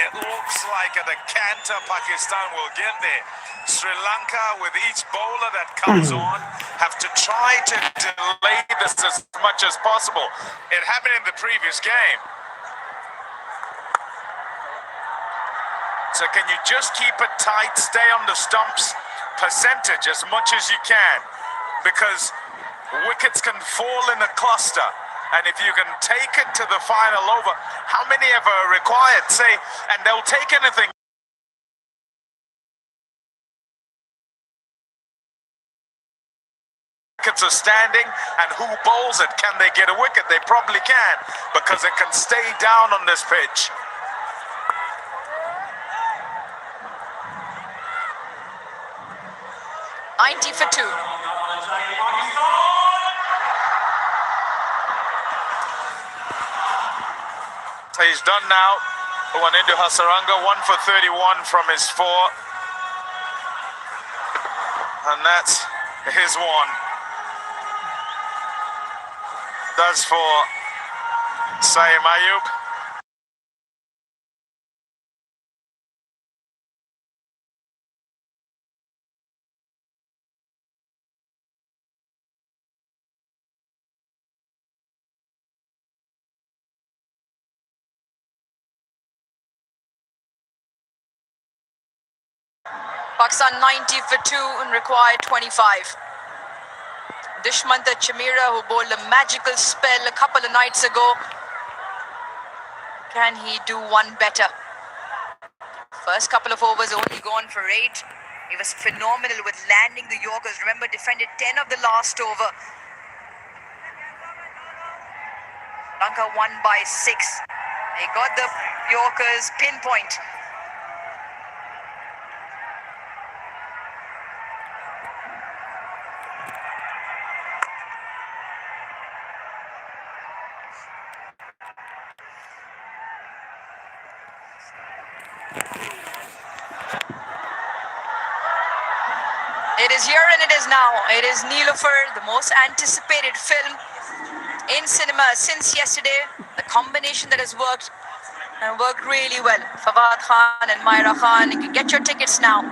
Speaker 8: it looks like a decanter Pakistan will get there. Sri Lanka, with each bowler that comes on, have to try to delay this as much as possible. It happened in the previous game. So can you just keep it tight, stay on the stumps percentage as much as you can? Because wickets can fall in a cluster. And if you can take it to the final over, how many ever are required? Say, and they'll take anything. Wickets are standing, and who bowls it? Can they get a wicket? They probably can, because it can stay down on this pitch.
Speaker 1: $90 for 2.
Speaker 8: He's done now. One into Hasaranga, 1 for 31 from his 4. And that's his one. That's for Saim Ayub.
Speaker 1: Pakistan 90 for 2 and required 25. Dushmanta Chamira, who bowled a magical spell a couple of nights ago. Can he do one better? First couple of overs only gone for 8. He was phenomenal with landing the Yorkers. Remember, defended 10 of the last over. Lanka won by 6. They got the Yorkers pinpoint. It is here and it is now. It is Neelofer, the most anticipated film in cinema since yesterday. The combination that has worked and worked really well. Fawad Khan and Myra Khan. You can get your tickets now.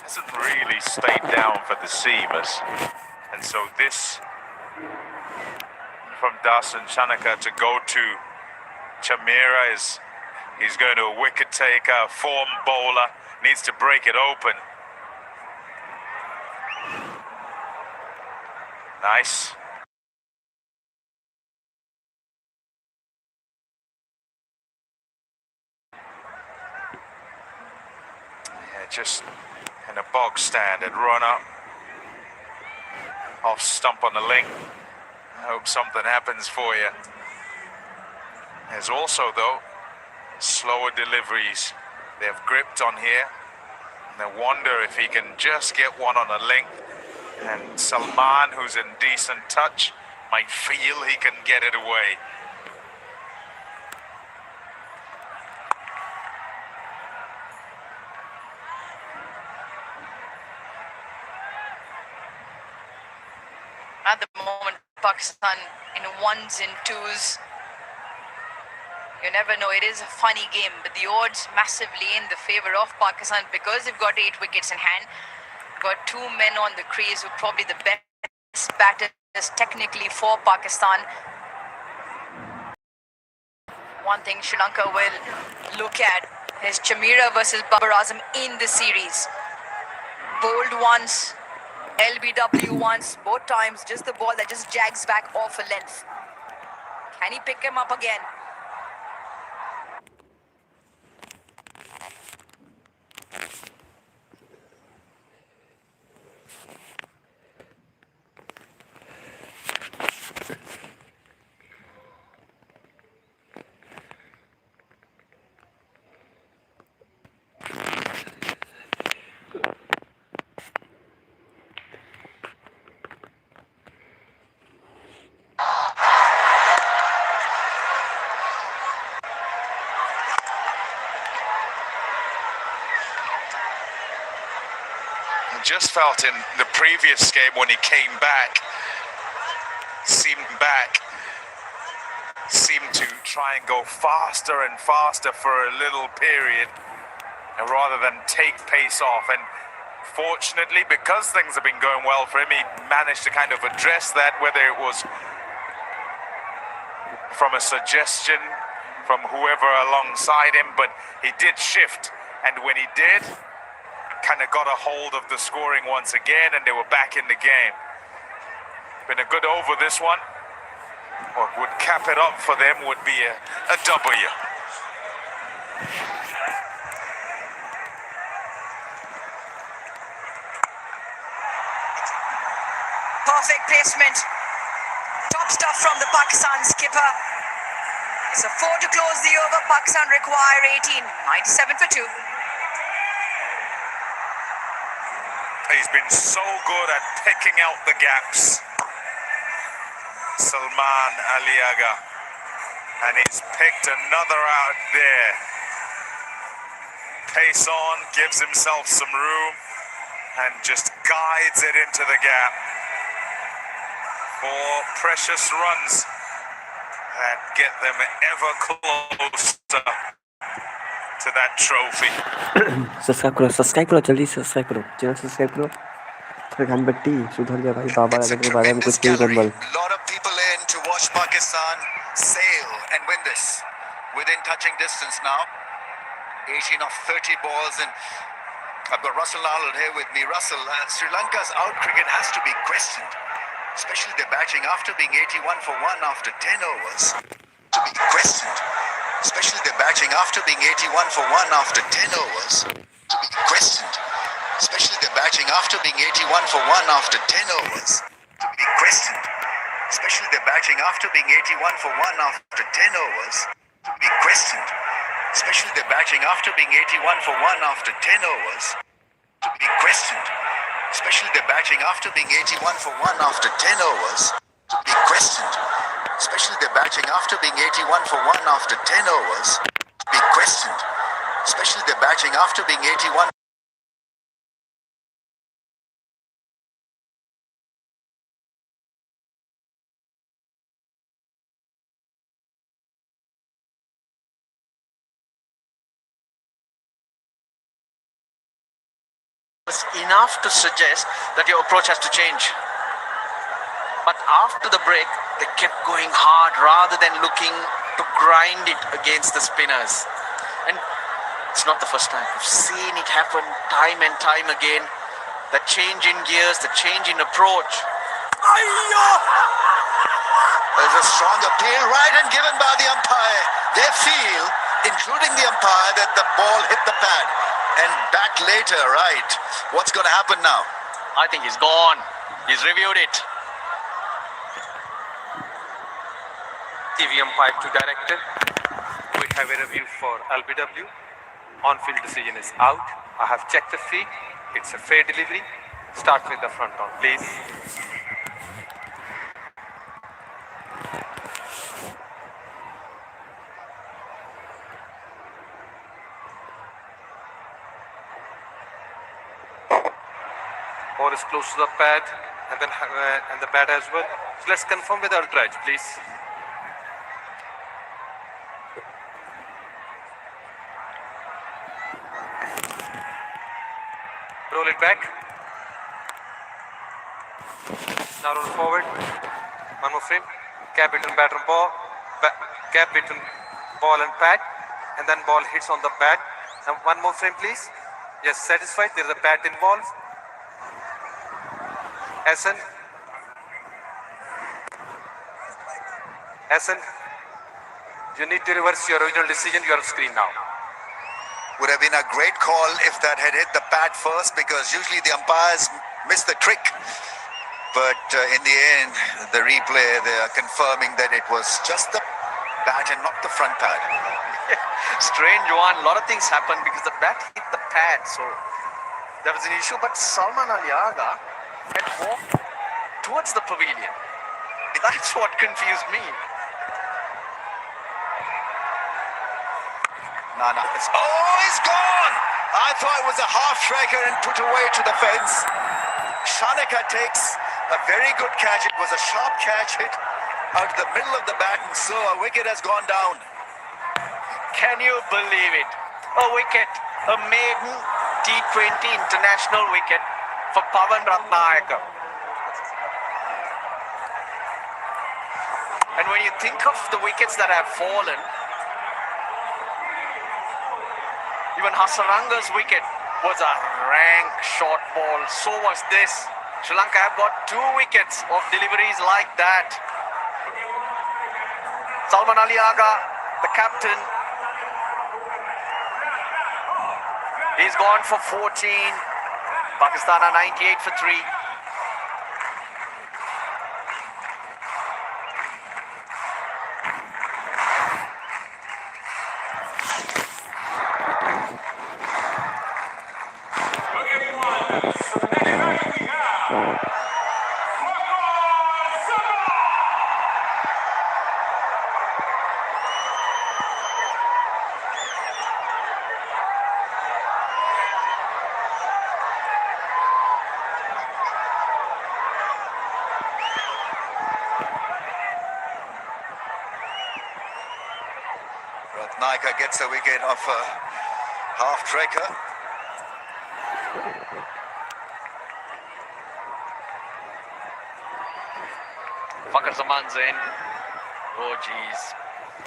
Speaker 8: Hasn't really stayed down for the seamers. And so this from Dasan Chanaka to go to Chamira is he's going to a wicket taker, form bowler, needs to break it open. Nice. Yeah, just in a box standard run up. Off stump on the link. I hope something happens for you. There's also, though, slower deliveries. They've gripped on here. And they wonder if he can just get one on a link. And Salman, who's in decent touch, might feel he can get it away.
Speaker 1: At the moment, Pakistan in ones and twos. You never know. It is a funny game, but the odds massively in the favor of Pakistan because they've got 8 wickets in hand. Got 2 men on the crease who are probably the best batters technically for Pakistan. One thing Sri Lanka will look at is Chamira versus Babar Azam in the series. Bowled once, LBW once, both times just the ball that just jags back off a length. Can he pick him up again?
Speaker 8: Just felt in the previous game when he came back, seemed to try and go faster and faster for a little period, and rather than take pace off. And fortunately, because things have been going well for him, he managed to kind of address that, whether it was from a suggestion from whoever alongside him, but he did shift, and when he did, kind of got a hold of the scoring once again, and they were back in the game. Been a good over this one. What would cap it up for them would be a W.
Speaker 1: Perfect placement. Top stuff from the Pakistan skipper. It's a 4 to close the over. Pakistan require 18. 97 for 2.
Speaker 8: He's been so good at picking out the gaps, Salman Aliaga, and he's picked another out there. Pace on, gives himself some room, and just guides it into the gap. 4 precious runs that get them ever closer to that trophy.
Speaker 7: Subscribe करो जल्दी subscribe करो channel subscribe करो फिर घन बट्टी सुधर गया भाई बाबा
Speaker 2: It's a
Speaker 7: राजा के बारे में
Speaker 2: tremendous
Speaker 7: कुछ नहीं
Speaker 2: gallery.
Speaker 7: गंबल
Speaker 2: Lot of people in to watch Pakistan sail and win this. Within touching distance now. 18 of 30 balls, and I've got Russell Arnold here with me. Russell, Sri Lanka's out cricket has to be questioned, especially their batting after being 81 for 1 after 10 overs. To be questioned, especially their batting after being 81 for 1 after 10 overs. To be questioned, especially their batting after being 81 for 1 after 10 overs. To be questioned, especially their batting after being 81 for 1 after 10 overs. To be questioned, especially their batting after being 81 for 1 after 10 overs. To be questioned, especially their batting after being 81 for 1 after 10 overs. To be questioned, especially their batting after being 81 for 1 after 10 overs. To be questioned, especially their batting after being 81.
Speaker 4: Enough to suggest that your approach has to change. But after the break, they kept going hard rather than looking to grind it against the spinners. And it's not the first time. We've seen it happen time and time again. The change in gears, the change in approach.
Speaker 2: There's a strong appeal, right, and given by the umpire. They feel, including the umpire, that the ball hit the pad. And back later, right. What's going to happen now?
Speaker 4: I think he's gone. He's reviewed it.
Speaker 9: TV umpire to director. We have a review for LBW. On-field decision is out. I have checked the feet. It's a fair delivery. Start with the front on, please. Ball is close to the pad and then and the bat as well. So let's confirm with ultra edge, please. Roll it back. Now roll forward. One more frame. Gap between bat and ball. Gap between ball and pad. And then ball hits on the bat. Now one more frame, please. Yes, satisfied. There is a bat involved. SN. SN. You need to reverse your original decision. You are on screen now.
Speaker 2: Would have been a great call if that had hit the pad first, because usually the umpires miss the trick. But in the end, the replay, they are confirming that it was just the bat and not the front pad.
Speaker 4: Strange one. A lot of things happened because the bat hit the pad, so that was an issue. But Salman Aliaga had walked towards the pavilion. That's what confused me.
Speaker 2: Nana. He's gone! I thought it was a half striker and put away to the fence. Shanaka takes a very good catch. It was a sharp catch hit out the middle of the bat, and so a wicket has gone down.
Speaker 4: Can you believe it? A wicket, a maiden T20 international wicket for Pavan Ratnayaka. And when you think of the wickets that have fallen, even Hasaranga's wicket was a rank short ball. So was this. Sri Lanka have got 2 wickets of deliveries like that. Salman Aliaga, the captain, he's gone for 14. Pakistan are 98 for 3.
Speaker 2: Ratnayaka gets a wicket off a half tracker.
Speaker 4: Fakar Zaman's in. Oh, geez.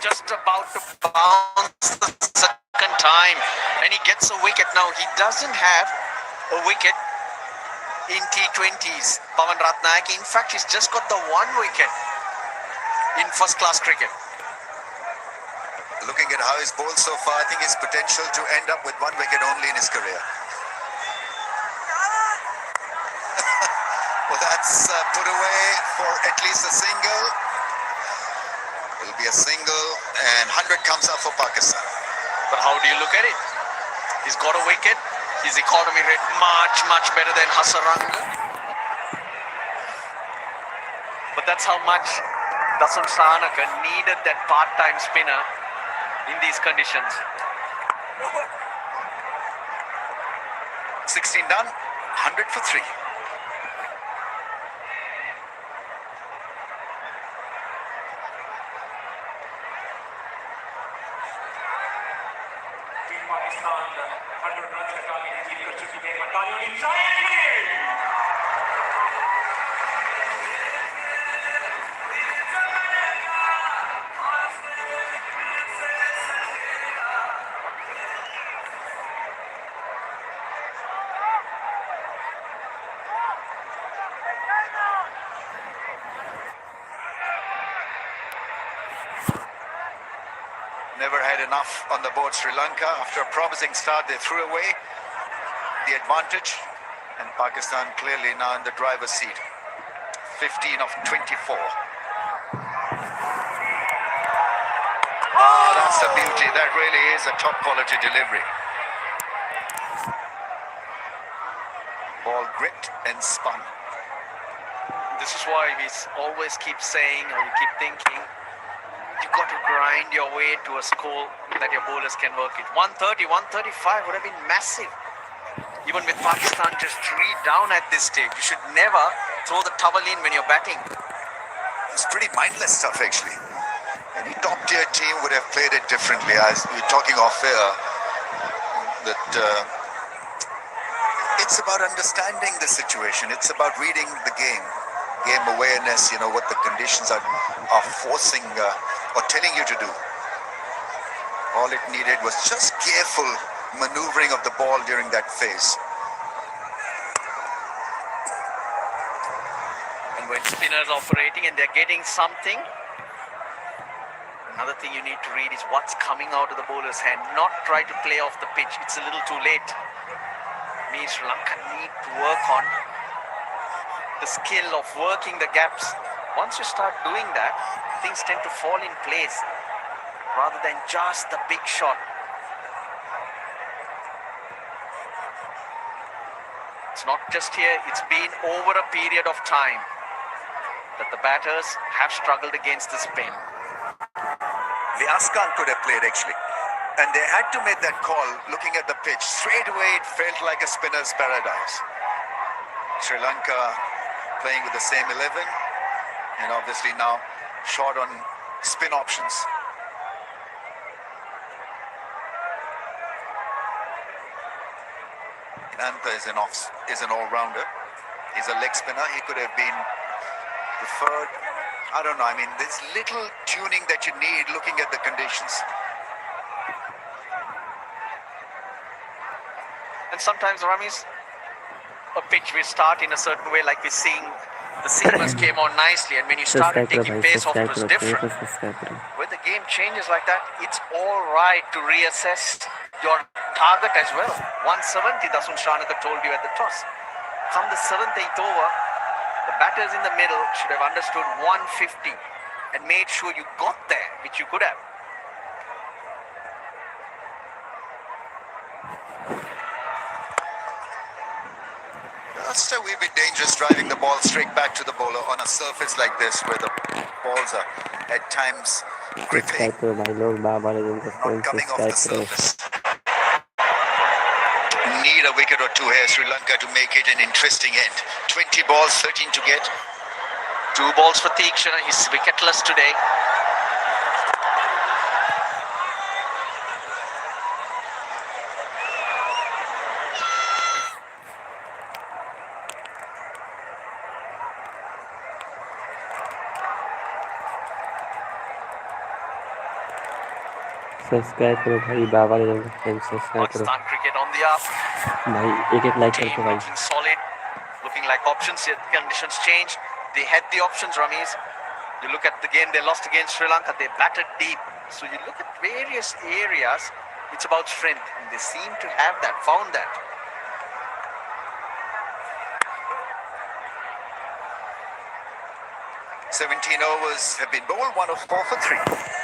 Speaker 4: Just about to bounce the second time. And he gets a wicket now. He doesn't have a wicket in T20s. Pavan Ratnayake. In fact, he's just got the 1 wicket in first-class cricket.
Speaker 2: Looking at how he's bowled so far, I think his potential to end up with 1 wicket only in his career. Well, that's put away for at least a single. It'll be a single, and 100 comes up for Pakistan.
Speaker 4: But how do you look at it? He's got a wicket. His economy rate much better than Hasaranga. But that's how much Dasan Shanaka needed that part-time spinner in these conditions.
Speaker 2: 16 done, 100 for 3. Never had enough on the board. Sri Lanka, after a promising start, they threw away the advantage, and Pakistan clearly now in the driver's seat. 15 of 24. Oh, that's the beauty. That really is a top quality delivery. Ball gripped and spun.
Speaker 4: This is why we always keep saying, or you keep thinking, you got to grind your way to a score that your bowlers can work it. 130, 135 would have been massive. Even with Pakistan just 3 down at this stage, you should never throw the towel in when you're batting.
Speaker 2: It's pretty mindless stuff, actually. Any top-tier team would have played it differently. As we're talking off air, that it's about understanding the situation. It's about reading the game awareness. You know what the conditions are forcing or telling you to do. All it needed was just careful maneuvering of the ball during that phase.
Speaker 4: And when spinners operating and they're getting something, another thing you need to read is what's coming out of the bowler's hand. Not try to play off the pitch. It's a little too late. Means Sri Lanka need to work on the skill of working the gaps. Once you start doing that, things tend to fall in place rather than just the big shot. It's not just here, it's been over a period of time that the batters have struggled against the spin.
Speaker 2: Vyaskan could have played, actually. And they had to make that call looking at the pitch. Straight away, it felt like a spinner's paradise. Sri Lanka playing with the same 11 and obviously now short on spin options. Lanka is an all-rounder. He's a leg spinner. He could have been preferred. I don't know. I mean, there's little tuning that you need looking at the conditions.
Speaker 4: And sometimes, Ramesh, a pitch will start in a certain way, like we're seeing the seamers came on nicely, and when you started
Speaker 7: subscribe करो
Speaker 4: taking
Speaker 7: भाई,
Speaker 4: pace off, it
Speaker 7: subscribe
Speaker 4: was
Speaker 7: करो, channel
Speaker 4: different.
Speaker 7: को subscribe करो.
Speaker 4: When the game changes like that, it's all right to reassess your target as well. 170, that's what Shanaka told you at the toss. Come the 7th, 8th over, the batters in the middle should have understood 150 and made sure you got there, which you could have.
Speaker 2: Still, we'd be dangerous driving the ball straight back to the bowler on a surface like this where the balls are at times gripping,
Speaker 7: subscribe करो भाई लोग, बाबा राजम का
Speaker 2: not
Speaker 7: fan
Speaker 2: coming off the
Speaker 7: subscribe करो.
Speaker 2: surface. Need a wicket or two here, Sri Lanka, to make it an interesting end. 20 balls, 13 to get.
Speaker 4: 2 balls for Theekshana. He's wicketless today.
Speaker 7: Subscribe करो भाई, बाबा राजम का fan subscribe करो.
Speaker 4: Pakistan cricket on the up.
Speaker 7: भाई एक like
Speaker 4: Team
Speaker 7: करके भाई.
Speaker 4: looking solid, looking like options. Yet conditions change. They had the options, Ramesh. You look at the game they lost against Sri Lanka. They batted deep. So you look at various areas. It's about strength, and they seem to have that, found that.
Speaker 2: Seventeen overs have been bowled, 1 of 4 for 3.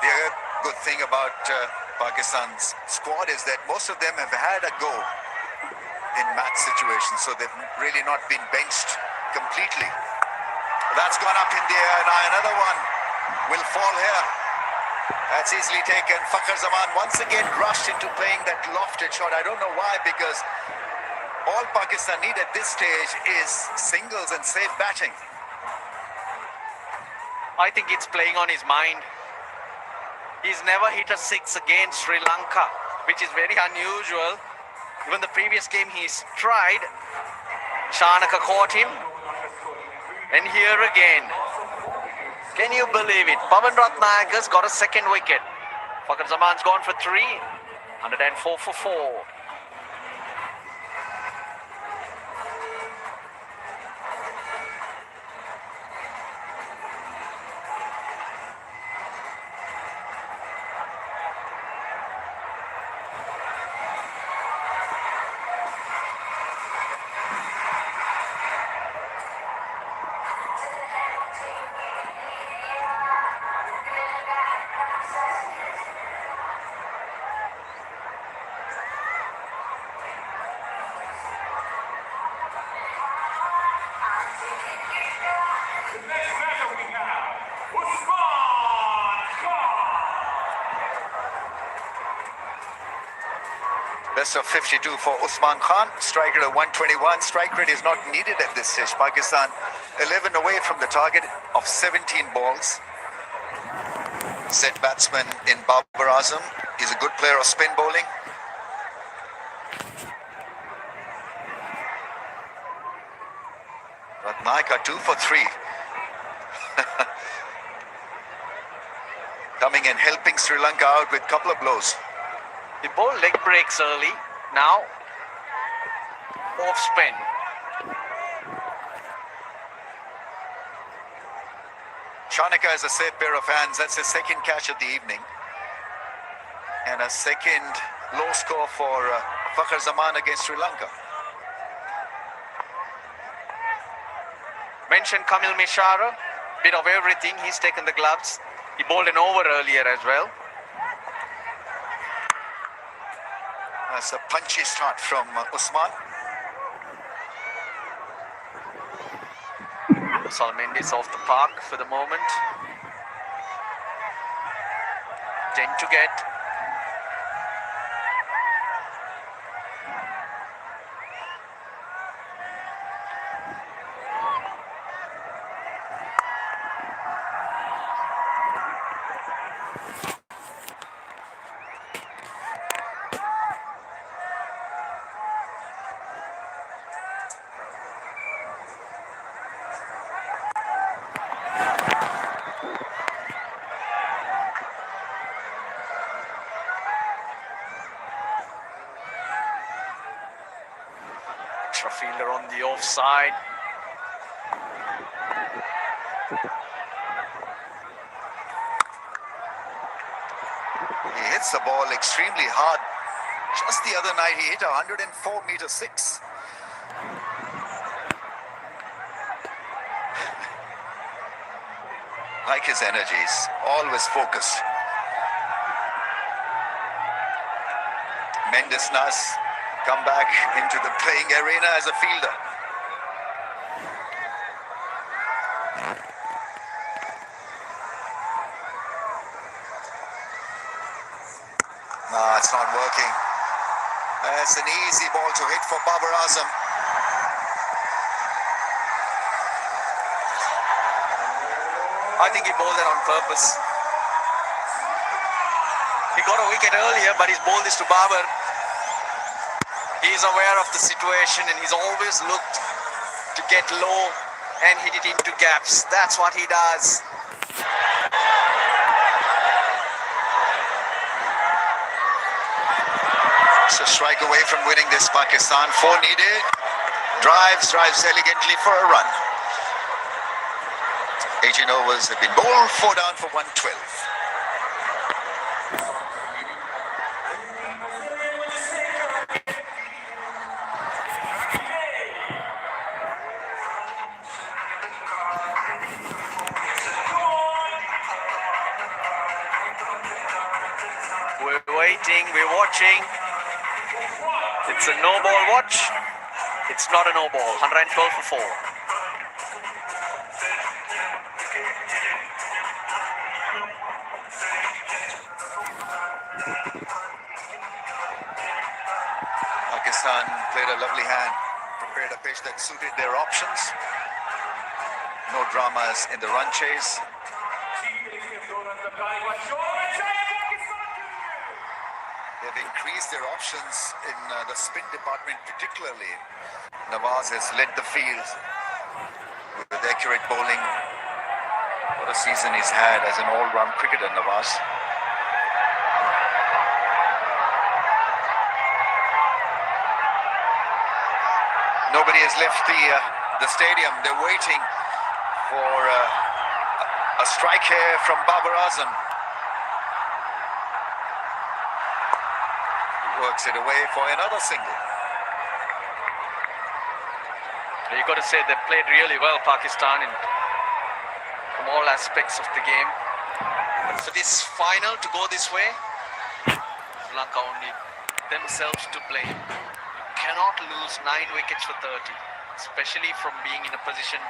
Speaker 2: The other good thing about Pakistan's squad is that most of them have had a go in match situations, so they've really not been benched completely. That's gone up in the air. Now another one will fall here. That's easily taken. Fakhar Zaman once again rushed into playing that lofted shot. I don't know why, because all Pakistan need at this stage is singles and safe batting.
Speaker 4: I think it's playing on his mind. He's never hit a 6 against Sri Lanka, which is very unusual. Even the previous game he's tried, Shanaka caught him. And here again, can you believe it? Pavan Ratnayaka's got a second wicket. Fakhar Zaman's gone for 3, 104 for 4.
Speaker 2: Best of 52 for Usman Khan. Strike rate of 121. Strike rate is not needed at this stage. Pakistan 11 away from the target of 17 balls. Set batsman in Babar Azam. He's a good player of spin bowling. Ratnayaka 2 for 3. Coming and helping Sri Lanka out with a couple of blows.
Speaker 4: He bowled leg breaks early. Now, off spin.
Speaker 2: Shanaka has a safe pair of hands. That's his second catch of the evening. And a second low score for Fakhar Zaman against Sri Lanka.
Speaker 4: Mentioned Kamil Mishara. Bit of everything. He's taken the gloves. He bowled an over earlier as well.
Speaker 2: That's a punchy start from Usman.
Speaker 4: Salmendi's off the park for the moment. 10 to get. Extra fielder on the offside.
Speaker 2: He hits the ball extremely hard. Just the other night, he hit 104 meter 6. Like his energies, always focused. Mendes Nas come back into the playing arena as a fielder. No, it's not working. That's an easy ball to hit for Babar Azam.
Speaker 4: I think he bowled it on purpose. He got a wicket earlier, but he's bowled this to Babar. He's aware of the situation and he's always looked to get low and hit it into gaps. That's what he does.
Speaker 2: It's a strike away from winning this. Pakistan 4 needed. Drives elegantly for a run. 18 overs have been bowled, 4 down for 112.
Speaker 4: We're waiting, we're watching. It's a no ball watch. It's not a no ball. 112 for 4.
Speaker 2: Pakistan played a lovely hand, prepared a pitch that suited their options. No dramas in the run chase. They've increased their options in the spin department particularly. Nawaz has led the field with accurate bowling. What a season he's had as an all-round cricketer, Nawaz. Nobody has left the stadium. They're waiting for a strike here from Babar Azam. Works it away for another single.
Speaker 4: You've got to say they played really well, Pakistan, from all aspects of the game. But for this final to go this way, Sri Lanka only themselves to blame. You cannot lose 9 wickets for 30, especially from being in a position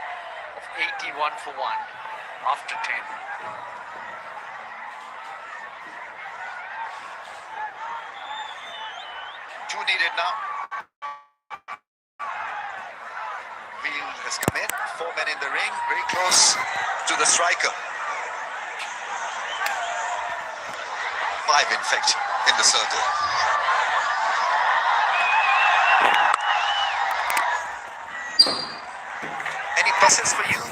Speaker 4: of 81 for 1 after 10.
Speaker 2: Two needed now. Wheel has come in. 4 men in the ring. Very close to the striker. 5 in fact in the circle. Any passes for you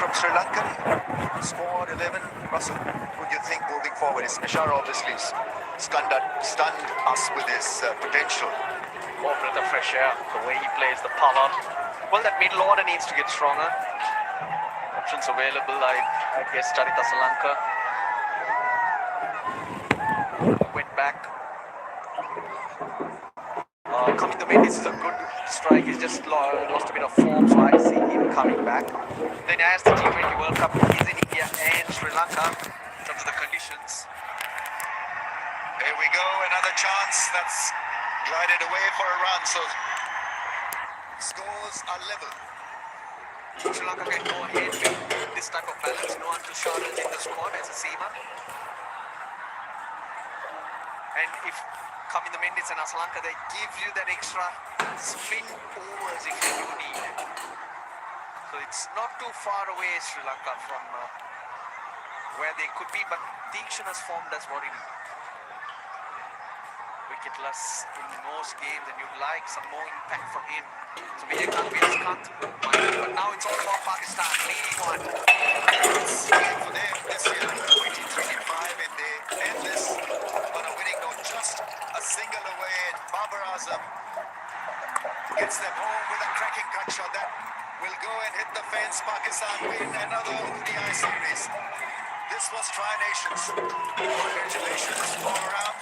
Speaker 2: from Sri Lanka? Squad 11. Russell, what do you think moving forward? Nishar obviously stunned us with his potential.
Speaker 4: More breath of fresh air, the way he plays the power. Well, that middle order needs to get stronger. Options available, I guess Charita Salanka went back. Coming the Mendes is a good strike. He's just lost a bit of form, so I see him coming back. Then as the T20 World Cup is in India and Sri Lanka, in terms of the conditions.
Speaker 2: Here we go, another chance that's glided away for a run, so scores are level.
Speaker 4: Sri Lanka can go ahead with this type of balance. No one to shoulders in the squad as a seamer. And if Kaminda Mendes and Asalanka, they give you that extra spin overs if you do need. So it's not too far away, Sri Lanka, from where they could be, but Deekshan has formed as what in wicketless in most games, and you'd like some more impact from him. So Vijay can't, but now it's all about Pakistan leading on.
Speaker 2: It's game for them this year, 2025, and they end this on a winning note. Just a single away, and Babar Azam gets them home with a cracking cut shot that will go and hit the fence. Pakistan win another ODI series. This was Tri-Nations. Congratulations all around.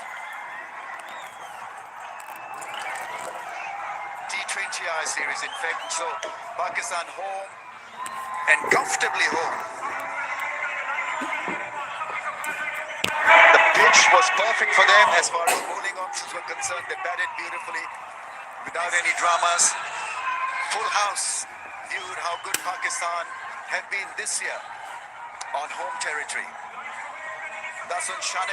Speaker 2: T20I series, in fact. So Pakistan home and comfortably home. The pitch was perfect for them as far as bowling options were concerned. They batted beautifully without any dramas. Full house viewed how good Pakistan have been this year on home territory. That's on Shanik.